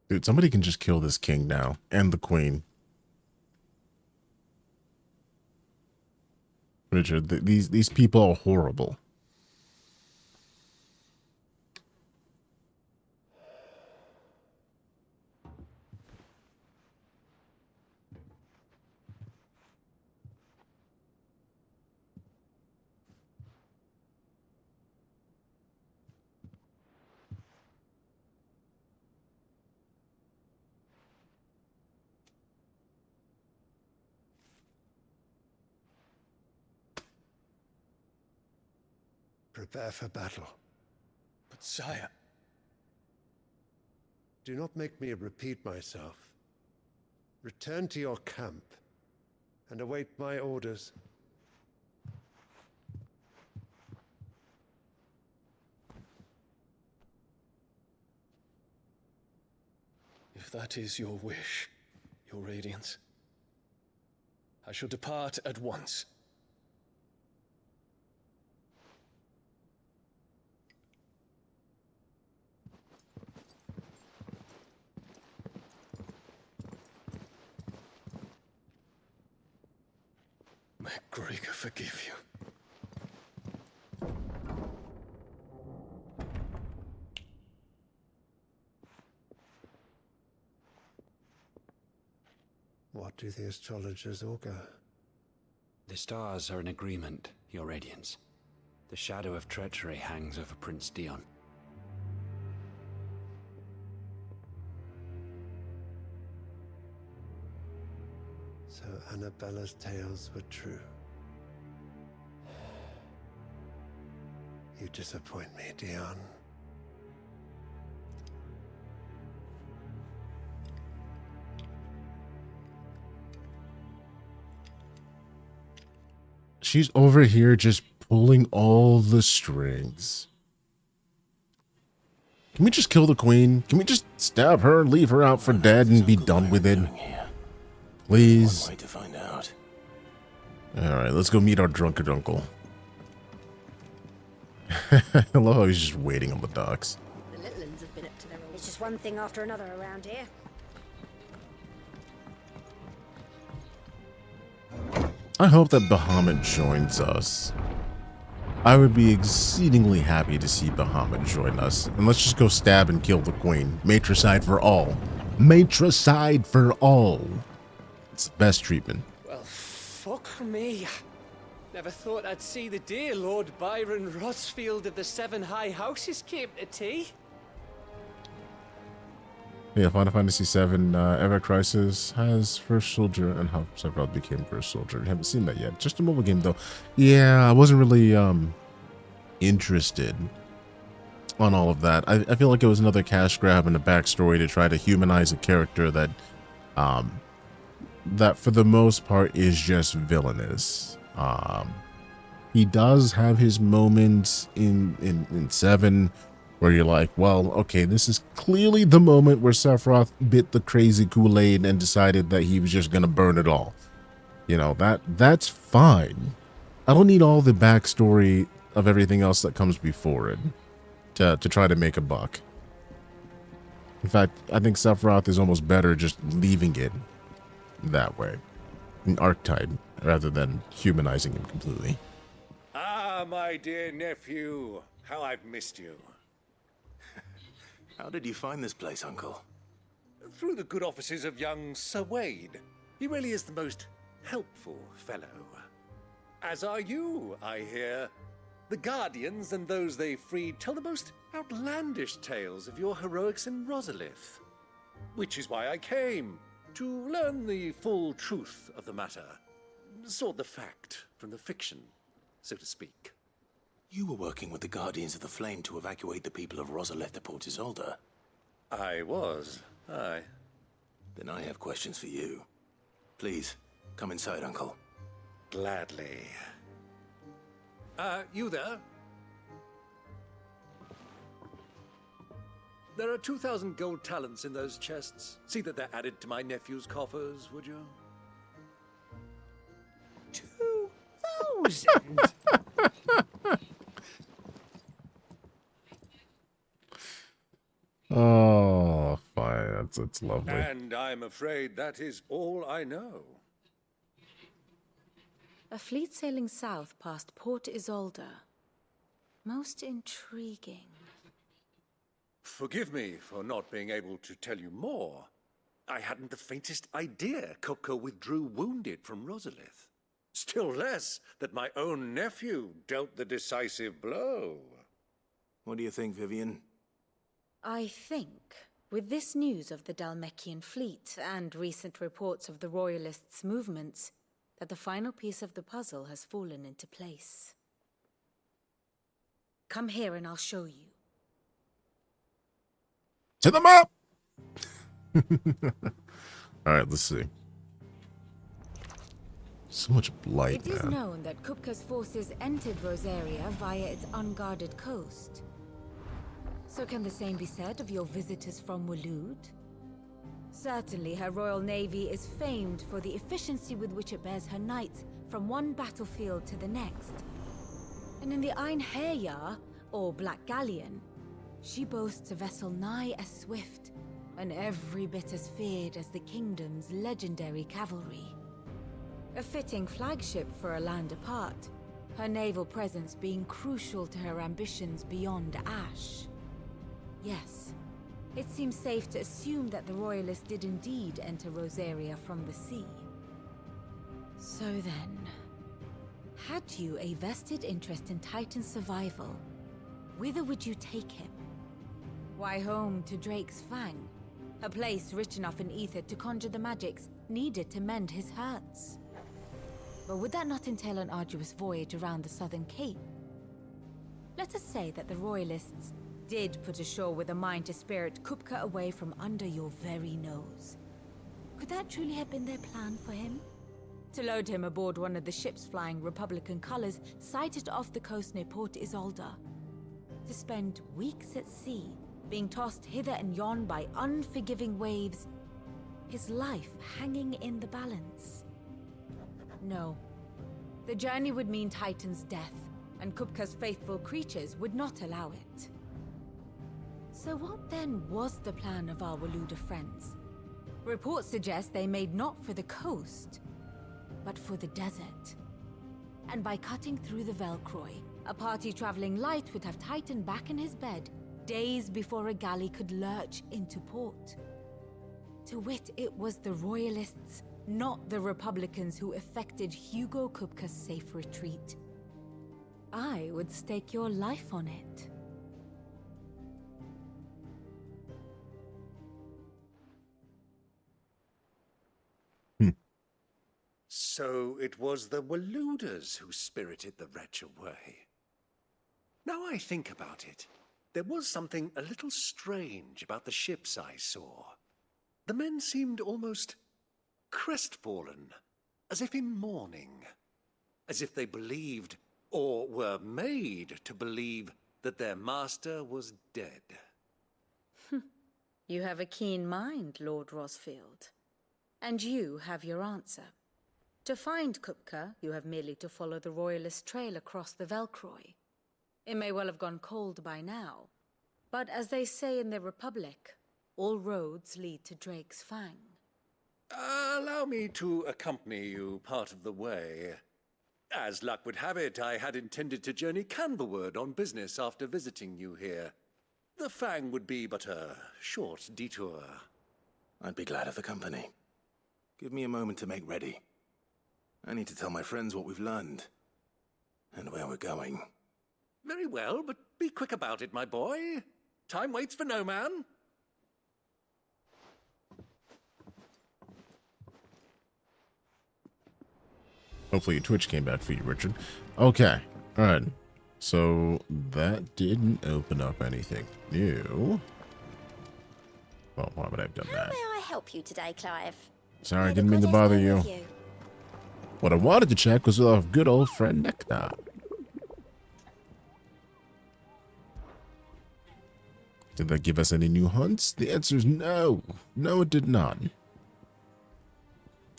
Dude, somebody can just kill this king now. And the queen. Richard, these people are horrible. Prepare for battle. But sire... Do not make me repeat myself. Return to your camp and await my orders. If that is your wish, Your Radiance, I shall depart at once. May Gregor forgive you. What do the astrologers augur? The stars are in agreement, Your Radiance. The shadow of treachery hangs over Prince Dion. So Annabella's tales were true. You disappoint me, Dion. She's over here just pulling all the strings. Can we just kill the queen? Can we just stab her, leave her out for dead, and be done with it? Please. One way to find out. Alright, let's go meet our drunkard uncle. I love how he's just waiting on the docks. The Littlands have been up to their own. It's just one thing after another around here. I hope that Bahamut joins us. I would be exceedingly happy to see Bahamut join us. And let's just go stab and kill the queen. Matricide for all. Matricide for all. It's the best treatment. Well, fuck me. Never thought I'd see the day Lord Byron Rotsfield of the Seven High Houses came to tea. Yeah, Final Fantasy VII Ever Crisis has First Soldier and how Sephiroth became First Soldier. I haven't seen that yet. Just a mobile game though. Yeah, I wasn't really interested on all of that. I feel like it was another cash grab and a backstory to try to humanize a character that that for the most part is just villainous. He does have his moments in 7 where you're like, well, okay, this is clearly the moment where Sephiroth bit the crazy Kool-Aid and decided that he was just gonna burn it all. You know, that's fine. I don't need all the backstory of everything else that comes before it to try to make a buck. In fact, I think Sephiroth is almost better just leaving it that way, an archetype, rather than humanizing him completely. Ah, my dear nephew, how I've missed you. How did you find this place, Uncle? Through the good offices of young Sir Wade. He really is the most helpful fellow. As are you, I hear. The Guardians and those they freed tell the most outlandish tales of your heroics in Rosalith. Which is why I came, to learn the full truth of the matter. Sort the fact from the fiction, so to speak. You were working with the Guardians of the Flame to evacuate the people of Rosalith to Port Isolde. I was, aye. Then I have questions for you. Please, come inside, Uncle. Gladly. You there? There are 2,000 gold talents in those chests. See that they're added to my nephew's coffers, would you? 2,000? Oh, fine. That's lovely. And I'm afraid that is all I know. A fleet sailing south past Port Isolde. Most intriguing. Forgive me for not being able to tell you more. I hadn't the faintest idea Kupka withdrew wounded from Rosalith. Still less that my own nephew dealt the decisive blow. What do you think, Vivian? I think, with this news of the Dalmekian fleet and recent reports of the Royalists' movements, that the final piece of the puzzle has fallen into place. Come here and I'll show you. To the map! Alright, let's see. So much blight, It is known that Kupka's forces entered Rosaria via its unguarded coast. So can the same be said of your visitors from Waloed? Certainly her Royal Navy is famed for the efficiency with which it bears her knights from one battlefield to the next. And in the Einherjar, or Black Galleon, she boasts a vessel nigh as swift and every bit as feared as the kingdom's legendary cavalry. A fitting flagship for a land apart, her naval presence being crucial to her ambitions beyond Ash. Yes, it seems safe to assume that the Royalists did indeed enter Rosaria from the sea. So then, Had you a vested interest in Titan's survival, whither would you take him? Why, home to Drake's Fang, a place rich enough in aether to conjure the magicks needed to mend his hurts. But would that not entail an arduous voyage around the southern cape? Let us say that the Royalists did put ashore with a mind to spirit Kupka away from under your very nose. Could that truly have been their plan for him? To load him aboard one of the ships flying Republican colors sighted off the coast near Port Isolde. To spend weeks at sea, being tossed hither and yon by unforgiving waves, his life hanging in the balance. No. The journey would mean Titan's death, and Kupka's faithful creatures would not allow it. So what then was the plan of our Waluda friends? Reports suggest they made not for the coast, but for the desert. And by cutting through the Velcroy, a party traveling light would have Titan back in his bed days before a galley could lurch into port. To wit, it was the Royalists, not the Republicans, who effected Hugo Kupka's safe retreat. I would stake your life on it. So it was the Waludas who spirited the wretch away. Now I think about it, there was something a little strange about the ships I saw. The men seemed almost crestfallen, as if in mourning, as if they believed, or were made to believe, that their master was dead. You have a keen mind, Lord Rosfield. And you have your answer. To find Kupka, you have merely to follow the Royalist trail across the Velcroy. It may well have gone cold by now, but as they say in the Republic, all roads lead to Drake's Fang. Allow me to accompany you part of the way. As luck would have it, I had intended to journey Canberward on business after visiting you here. The Fang would be but a short detour. I'd be glad of the company. Give me a moment to make ready. I need to tell my friends what we've learned, and where we're going. Very well, but be quick about it, my boy. Time waits for no man. Hopefully your Twitch came back for you, Richard. Okay. Alright. So that didn't open up anything new. Well, why would I have done that? How may I help you today, Clive? Sorry, I didn't mean to bother you. What I wanted to check was with our good old friend Nectar. Did that give us any new hunts? The answer is no. No, it did not.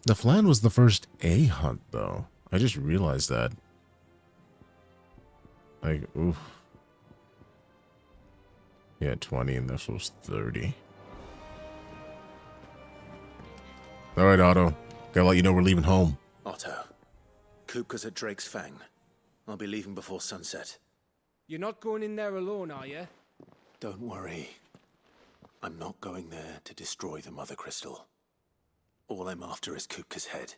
The Flan was the first A hunt, though. I just realized that. Like, oof. Yeah, 20 and this was 30. Alright, Otto. Gotta let you know we're leaving home. Otto, Kupka's at Drake's Fang. I'll be leaving before sunset. You're not going in there alone, are you? Don't worry. I'm not going there to destroy the Mother Crystal. All I'm after is Kupka's head.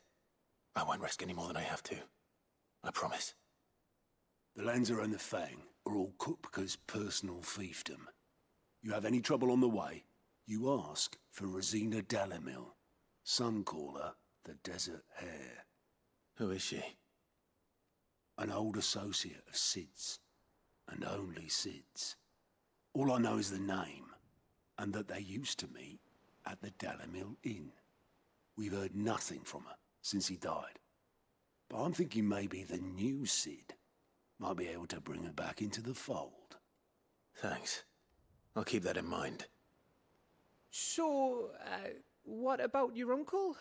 I won't risk any more than I have to. I promise. The lands around the Fang are all Kupka's personal fiefdom. You have any trouble on the way, you ask for Rosina Dalamil. Some call her the Desert Hare. Who is she? An old associate of Sid's, and only Sid's. All I know is the name, and that they used to meet at the Dalamil Inn. We've heard nothing from her since he died. But I'm thinking maybe the new Sid might be able to bring her back into the fold. Thanks. I'll keep that in mind. So, what about your uncle?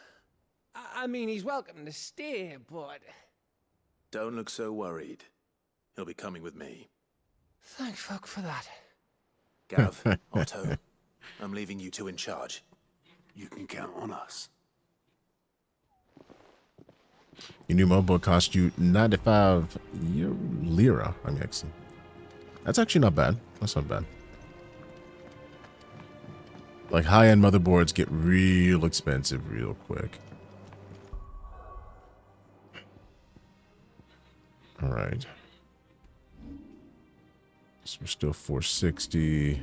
I mean, he's welcome to stay, but... Don't look so worried. He'll be coming with me. Thank fuck for that. Gav, Otto, I'm leaving you two in charge. You can count on us. Your new mobile cost you 95 lira, I'm guessing. That's actually not bad. That's not bad. Like, high-end motherboards get real expensive real quick. All right. So we're still 460.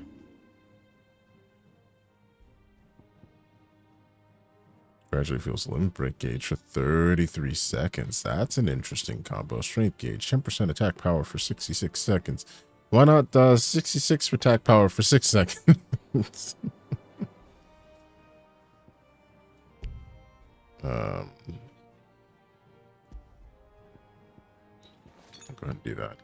Gradually feels limit break gauge for 33 seconds. That's an interesting combo. Strength gauge, 10% attack power for 66 seconds. Why not 66 attack power for 6 seconds? I'll go ahead and do that.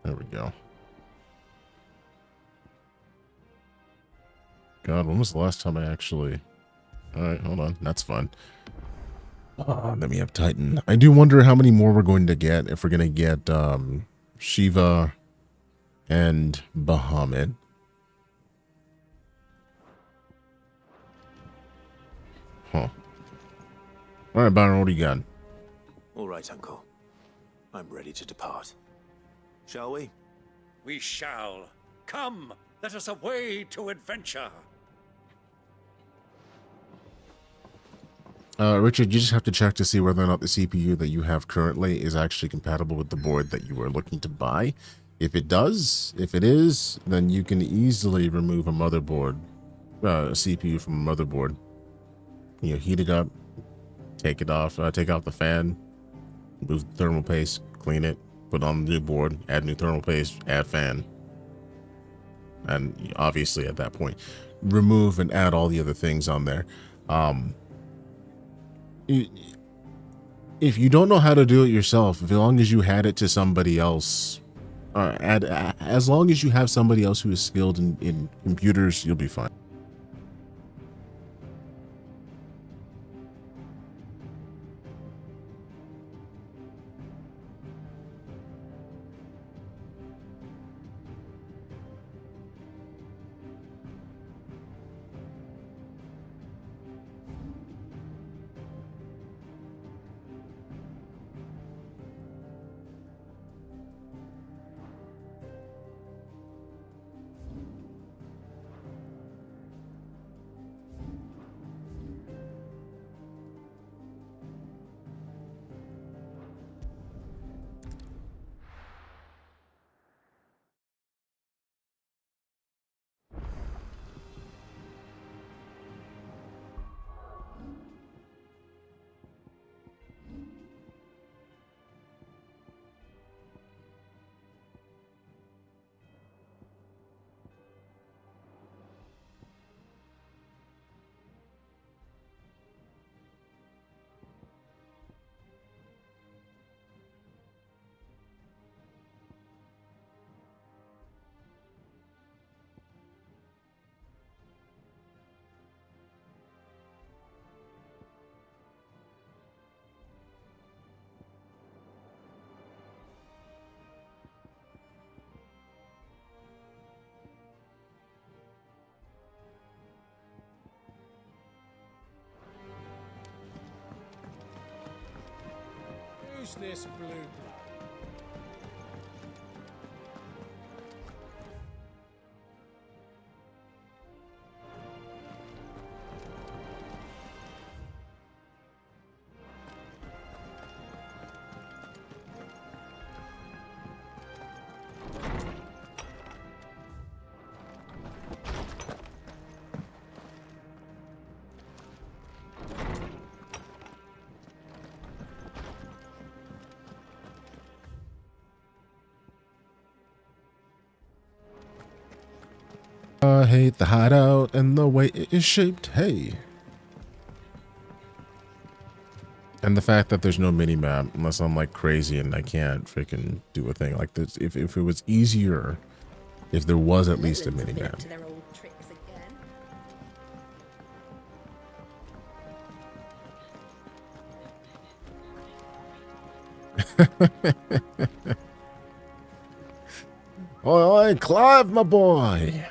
There we go. God, when was the last time I actually... Alright, hold on. That's fun. Let me have Titan. I do wonder how many more we're going to get. If we're going to get Shiva and Bahamut. Huh. Alright, Byron, what do you got? All right, Uncle. I'm ready to depart. Shall we? We shall. Come, let us away to adventure. Richard, you just have to check to see whether or not the CPU that you have currently is actually compatible with the board that you are looking to buy. If it does, if it is, then you can easily remove a motherboard, CPU from a motherboard. You know, heat it up, take it off, take out the fan, move the thermal paste, clean it, put on the new board, add new thermal paste, add fan. And obviously at that point, remove and add all the other things on there. If you don't know how to do it yourself, as long as you had it to somebody else, as long as you have somebody else who is skilled in computers, you'll be fine. Who's this blue? I hate the hideout and the way it is shaped. Hey. And the fact that there's no mini-map, unless I'm like crazy and I can't freaking do a thing like this. If it was easier, if there was at least a mini-map. Oi, oi, Clive, my boy.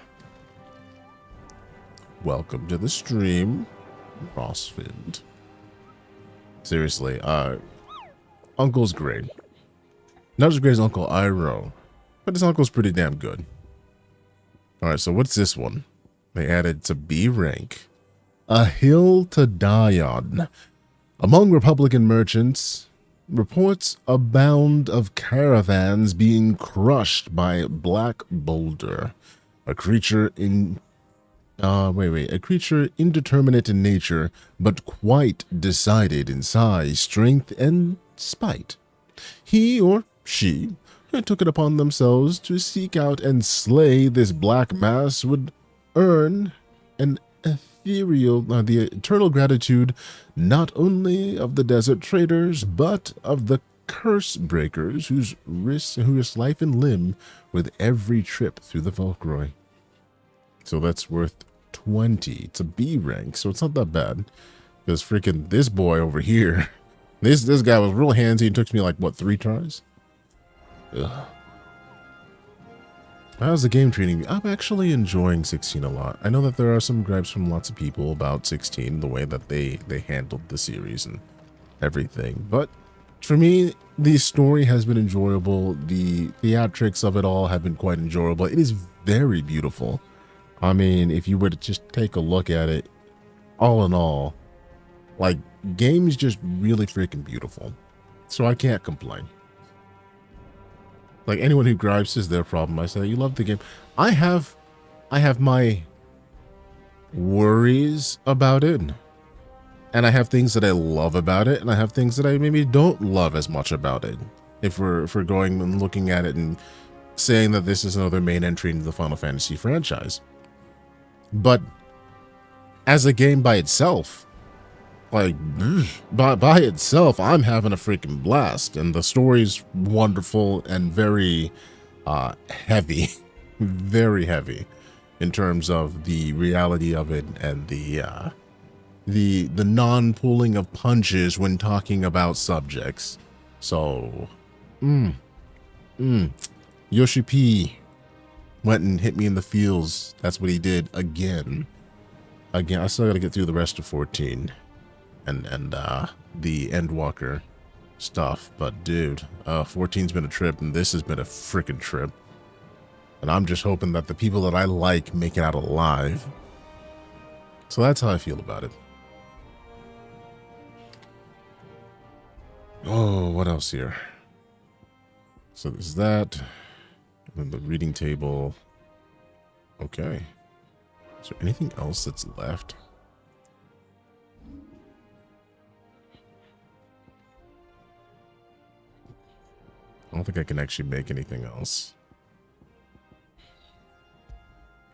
Welcome to the stream, Rossfield. Seriously, Uncle's great. Not as great as Uncle Iroh, But his uncle's pretty damn good. Alright, so what's this one? They added to B rank. A hill to die on. Among Republican merchants, reports abound of caravans being crushed by Black Boulder, a creature a creature indeterminate in nature, but quite decided in size, strength, and spite. He or she took it upon themselves to seek out and slay this black mass would earn an ethereal, the eternal gratitude not only of the desert traders, but of the curse breakers who risk life and limb with every trip through the Volcroy. So that's worth 20. It's a B rank, so it's not that bad. Because freaking this boy over here, this guy was real handsy and took me like, what, 3 tries? Ugh. How's the game treating me? I'm actually enjoying 16 a lot. I know that there are some gripes from lots of people about 16, the way that they handled the series and everything. But for me, the story has been enjoyable. The theatrics of it all have been quite enjoyable. It is very beautiful. I mean, if you were to just take a look at it, all in all, like, game's just really freaking beautiful. So I can't complain. Like, anyone who gripes is their problem. I say, you love the game. I have my worries about it. And I have things that I love about it, and I have things that I maybe don't love as much about it. If we're going and looking at it and saying that this is another main entry into the Final Fantasy franchise. But as a game by itself, like, by itself, I'm having a freaking blast. And the story's wonderful and very heavy. Very heavy in terms of the reality of it and the non-pulling of punches when talking about subjects. So, Yoshi P went and hit me in the feels. That's what he did again. I still gotta get through the rest of 14 and the Endwalker stuff. But dude, 14's been a trip, and this has been a freaking trip. And I'm just hoping that the people that I like make it out alive. So that's how I feel about it. Oh, what else here? So there's that. And then the reading table. Okay. Is there anything else that's left? I don't think I can actually make anything else.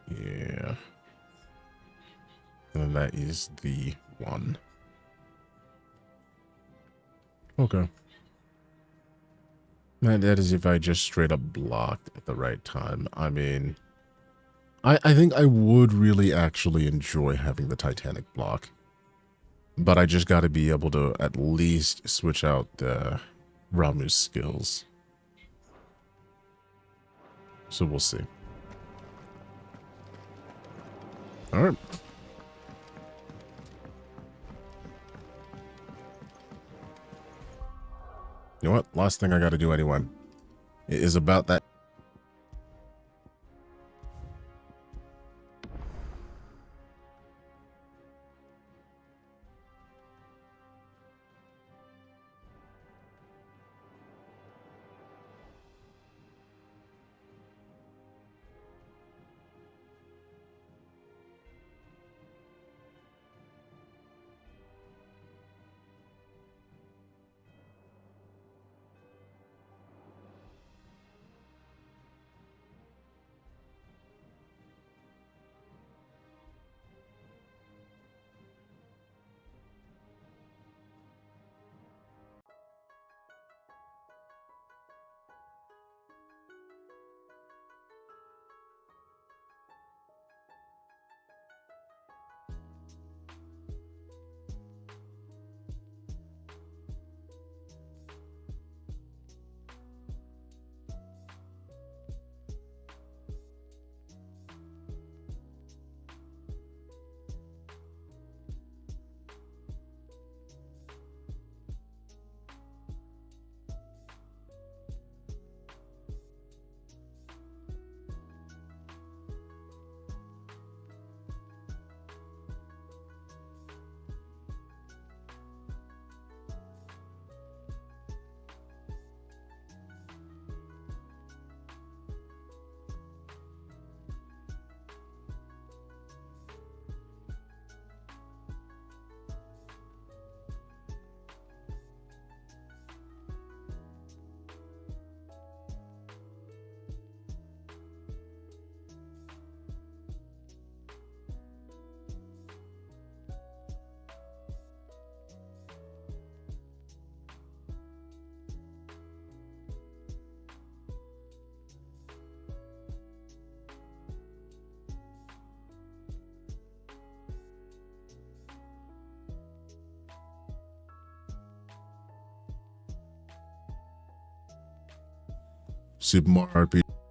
Yeah. And then that is the one. Okay. And that is if I just straight up blocked at the right time. I mean, I think I would really actually enjoy having the Titanic block. But I just got to be able to at least switch out the Ramu's skills. So we'll see. All right. You know what? Last thing I got to do anyway. It is about that. Super Mario RPG.